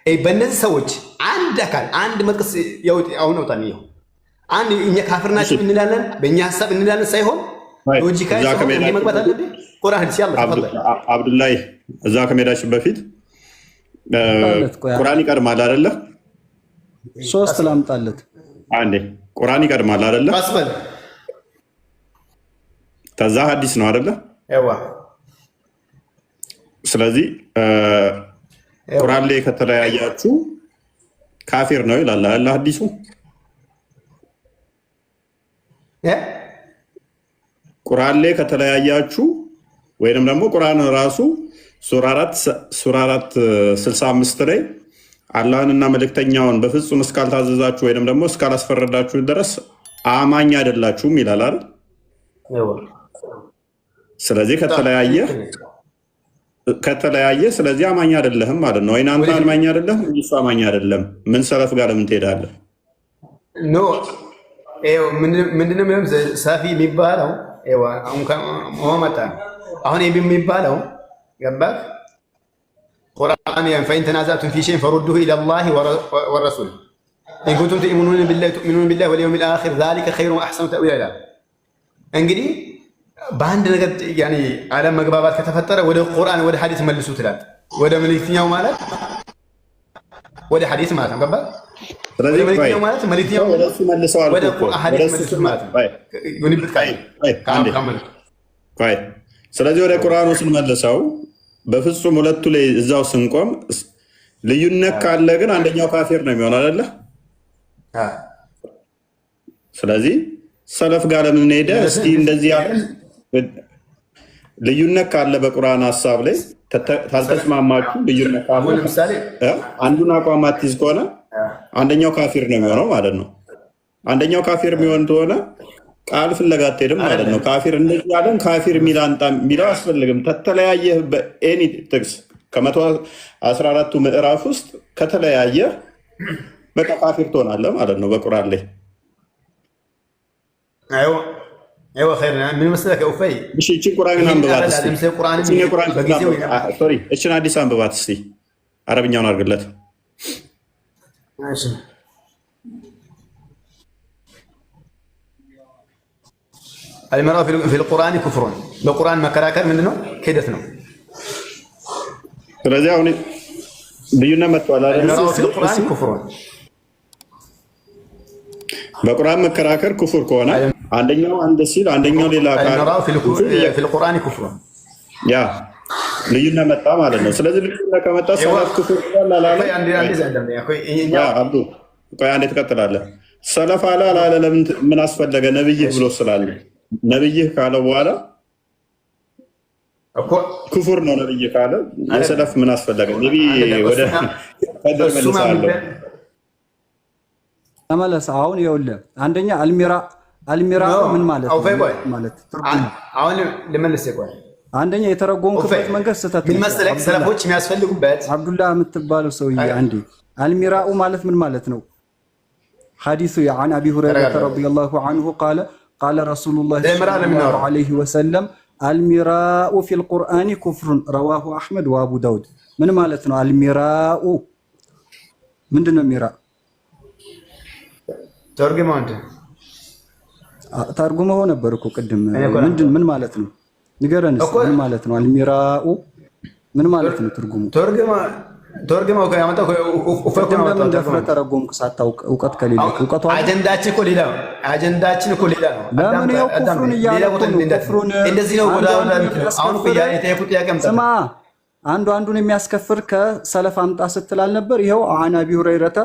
በእነዚህ ሰዎች አንድ አካል አንድ መጥቀስ አሁን አውጣን ይኸው አንድ እኛ ካፍር ናቸው እንላለን በእኛ ሀሳብ እንላለን ሳይሆን ሎጂካሊ መግባት አለብን። ቁርአን ሐዲስ ያለው አብዱላሂ እዛ ከመሄዳችን በፊት ቁርአን ይቀድማል አይደለ? ሶስት ላምጣለት አንዴ ቁርአን ይቀድማል አይደለ? አስበል ከዛ ሐዲስ ነው አይደለ? ያዋ ስለዚህ ቁርአን ላይ ከተለያያችሁ ካፊር ነው ይላል አላህ ሐዲሱ። ቁርአን ላይ ከተለያያችሁ ወይንም ደግሞ ቁርአን ራሱ ሱራ 4:65 ላይ አላህንና መልእክተኛውን በፍጹም እስካልታዘዛችሁ ወይንም ደግሞ እስካላስፈረዳችሁ ድረስ አማኝ አይደላችሁም ይላል አይደል? ስለዚህ ከተለያየ ስለዚህ አማኝ አይደለህም ማለት ነው። ወይና አንተ አማኝ አይደለህም እሱ አማኝ አይደለም። ምን ሰለፍ ጋር ለምን ትሄዳለህ? ኖ ምንድነው ሰፊ የሚባለው አሁን የሚባለው ገባህ? ቁርአን ፈኢን ተናዛዕቱም ፊ ሸይኢን ፈሩዱሁ ኢለላሂ ወረሱል ኢን ኩንቱም ትኡሚኑነ ቢላሂ ወልየውሚል አኺር ዛሊከ ኸይሩን ወአሕሰኑ ተእዊላ ይላል። እንግዲህ በአንድ ነገር ያኔ ዓለም መግባባት ከተፈጠረ ወደ ቁርአን ወደ ሐዲስ መልሱ ትላለህ። ወደ መልእክተኛው ማለት ወደ ሐዲስ ማለት ነው። ገባህ? ስለዚህ መልእክተኛው ማለት መልእክተኛው ወደ እሱ መልሰዋል ወደ ሐዲስ መልሱ ማለት ነው። ስለዚህ ወደ ቁርአኑ ስንመልሰው በፍጹም ሁለቱ ላይ እዛው ስንቆም ልዩነት ካለ ግን አንደኛው ካፊር ነው የሚሆነው አይደለ? ስለዚህ ሰለፍ ጋር ለምን ሄደ? እስቲ እንደዚህ ያለ ልዩነት ካለ በቁርአን ሐሳብ ላይ ታልተስማማችሁ ልዩነት ካለ ለምሳሌ አንዱን አቋም አትይዝ ከሆነ አንደኛው ካፊር ነው የሚሆነው ማለት ነው። አንደኛው ካፊር የሚሆን ከሆነ ቃል ፍለጋ አትሄድም ማለት ነው። ካፊር እንደዚህ ያለን ካፊር የሚለው አያስፈልግም። ከተለያየ በኤኒ ጥቅስ ከ114ቱ ምዕራፍ ውስጥ ከተለያየ በቃ ካፊር ትሆናለህ ማለት ነው በቁርአን ላይ። አይዋ ኸይር ምን መስለህ ኡፈይ እሺ እቺን ቁርአንን አንብባት እስቲ እቺን አዲስ አንብባት እስቲ አረብኛውን አድርግለት። እሺ المرأة في القرآن كفر በቁርአን መከራከር ምንድነው? ክህደት ነው። ስለዚህ አሁን ልዩነት መጥቷል አይደል? በቁርአን መከራከር ኩፍር ከሆነ አንደኛው አንድ ሲል አንደኛው ሌላ ቁርአን ኩፍር ያ ልዩነት መጣ ማለት ነው። ስለዚህ ልዩነት ከመጣ ሰለፍ ኩፍር ይላል አላለ? አብዱ ቆይ አንዴ ትቀጥላለህ። ሰለፍ አለ አላለ? ለምን ምን አስፈለገ? ነብይህ ብሎ ስላለ ነብይህ ካለ በኋላ ኩፍር ነው። ነብይህ ካለ የሰለፍ ምን አስፈለገ? ነብይ ወደ ቀደም መልሳለሁ ተመለስ። አሁን ይኸውልህ አንደኛ አልሚራ ምን ማለት ማለት አሁን ልመልስ ይቆይ። አንደኛ የተረጎምኩበት መንገድ ስህተት ምን መሰለህ? ሰለፎች የሚያስፈልጉበት አብዱላህ የምትባለው ሰውዬ አንዴ አልሚራኡ ማለት ምን ማለት ነው? ሐዲሱ عن ابي هريره رضي الله عنه قال رسول الله صلى الله عليه وسلم المراء في القرآن كفر رواه احمد وابو داود ምን ማለት ነው? አልሚራኡ ምንድነው? ሚራ ተርጉመው ነበር እኮ ቅድም። ምን ማለት ነው? ንገረንስ። ምን ማለት ነው? አልሚራኡ ምን ማለት ነው? ትርጉሙ ተርጉመው ያመጣው ለምን ደፍረህ ተረጎምክ ሳታውቅ? እውቀት ከሌለ እውቀቱ አጀንዳችን እኮ ሌላ ነው። አጀንዳችን እኮ ሌላ ነው። ለምን ይኸው ኩፍሩን እያለ ኩፍሩን እንደዚህ ነው። አሁን እኮ የጠየቁት ጥያቄ ስማ፣ አንዱን የሚያስከፍር ከሰለፍ አምጣ ስትላል ነበር። ይኸው አን አቢ ሁረይረተ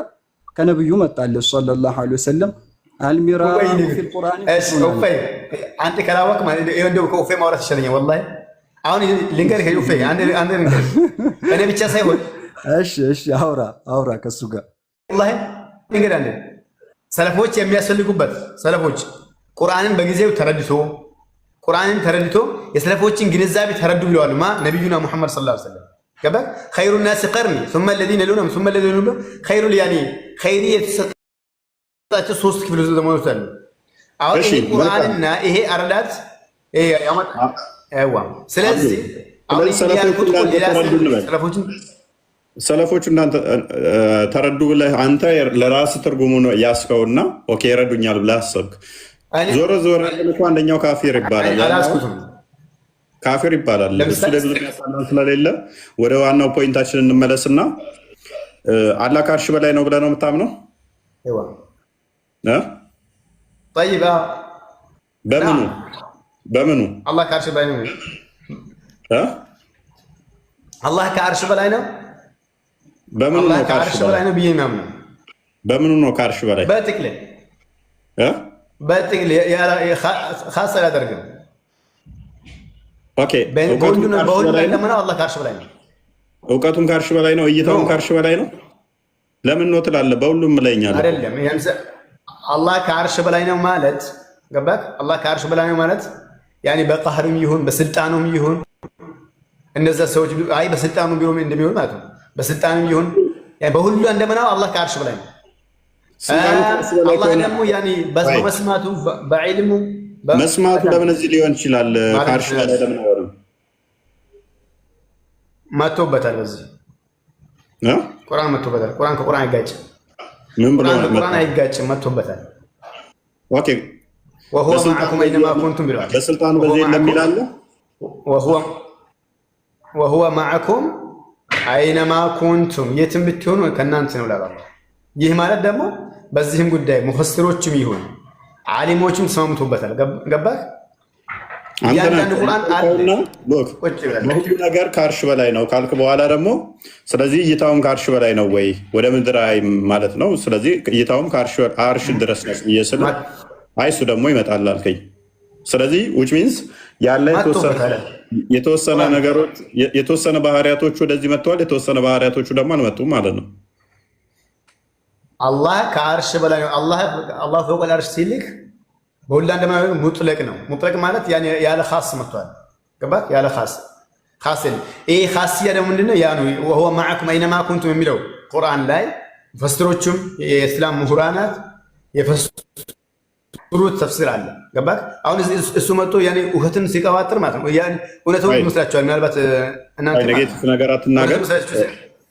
ከነብዩ መጣለ ሰለላሁ ዐለይሂ ወሰለም አልሚራኡ ፊል ቁርአን አንተ ከላወቅ ማለት ይሄ እንደው ከኡፌ ማውራት ይሻለኛል ወላሂ። አሁን ልንገርህ ኡፌ አንድ ልንገርህ እኔ ብቻ ሳይሆን እሺ አውራ ከሱ ጋር ወላሂ ልንገርህ አንድ ሰለፎች የሚያስፈልጉበት ሰለፎች ቁርአንን በጊዜው ተረድቶ የሰለፎችን ግንዛቤ ተረዱ ብለዋል። ነብዩና ሙሐመድ ሰለላሁ ዐለይሂ ወሰለም ገባ خير الناس قرني ثم الذين يلونهم ثم الذين يلونهم خير يعني خيريه ታቸው ሶስት ክፍል ዘመኖች አሉ። አሁን ይሄ ቁርአንና ይሄ አረዳት ይሄ ያመጣ አይዋ። ስለዚህ አሁን ሰለፎቹ እናንተ ተረዱ ብለህ አንተ ለራስህ ትርጉሙ ነው ያስከውና ኦኬ ይረዱኛል ብለህ አሰብክ። ዞሮ እኮ አንደኛው ካፊር ይባላል። ካፊር ይባላል። እሱ ለብዙ ስለሌለ ወደ ዋናው ፖይንታችን እንመለስና አላህ ከአርሽ በላይ ነው ብለህ ነው የምታምነው? አይዋ طيب በምኑ አላህ ከአርሽ በላይ ነው? አላህ ከአርሽ በላይ ነው? በምኑ ነው ከአርሽ በላይ ነው ብዬ ነው? በምኑ ነው ከአርሽ በላይ? በጥቅል ኻስ አያደርግም። ኦኬ በሁሉ ላይ ለምነው አላህ ከአርሽ በላይ ነው። እውቀቱም ከአርሽ በላይ ነው። እይታውም ከአርሽ በላይ ነው። ለምን ነው ትላለህ? በሁሉም ላይ ኛለ አይደለም። አላህ ከአርሽ በላይ ነው ማለት ገባክ? አላህ ከአርሽ በላይ ነው ማለት ያኔ በቃህሩም ይሁን በስልጣኑም ይሁን እነዛ ሰዎች አይ በስልጣኑ ቢሆን እንደሚሆን ማለት ነው። በስልጣኑም ይሁን ያኔ በሁሉ እንደምናው አላህ ከአርሽ በላይ ነው። አላህ ደግሞ ያኔ በመስማቱ በዕልሙ መስማቱ ለምን እዚህ ሊሆን ይችላል? ከአርሽ በላይ ለምን አይሆንም? መጥቶበታል። በዚህ ቁርአን መጥቶበታል። ቁርአን ከቁርአን አይጋጭም። ምን ብሎ ቁርአን አይጋጭም፣ መጥቶበታል። ኦኬ ወሁወ ማዕኩም አይነማ ኩንቱም ብለዋል። በስልጣኑ በዚህ የለም ይላል። ወሁወ ማዕኩም አይነማ ኩንቱም የትም ብትሆኑ ከእናንተ ነው ላላ። ይህ ማለት ደግሞ በዚህም ጉዳይ ሙፈስሮችም ይሁን ዓሊሞችም ተስማምቶበታል። ገባህ? አንተና ቁርአን አለና ሁሉ ነገር ከአርሽ በላይ ነው ካልክ በኋላ ደግሞ ስለዚህ እይታውም ከአርሽ በላይ ነው ወይ ወደ ምድር ማለት ነው። ስለዚህ እይታውም ከአርሽ ድረስ ነው እየስለ አይሱ ደግሞ ይመጣል አልከኝ። ስለዚህ which means ያለ የተወሰነ ነገሮች የተወሰነ ባህሪያቶች ወደዚህ መጥተዋል፣ የተወሰነ ባህሪያቶቹ ደግሞ አልመጡም ማለት ነው። አላህ ከአርሽ በላይ ነው። አላህ ፈውቀ አርሽ ሲልክ በሁላ እንደማለት ሙጥለቅ ነው። ሙጥለቅ ማለት ያኔ ያለ ኻስ መጥቷል። ገባክ? ያለ ኻስ ይሄ ኻስያ ደግሞ ምንድነው? ያ ነው ወሁወ ማዕኩም አይነማ ኩንቱም የሚለው ቁርአን ላይ ፈስሮቹም የእስላም ምሁራናት የፈስሩት ተፍሲር አለ። ገባክ? አሁን እሱ መጥቶ ያኔ ውህትን ሲቀባጥር ማለት ነው። ያኔ እውነቱን ይመስላችኋል? ምናልባት እናንተ ኔጌቲቭ ነገር አትናገር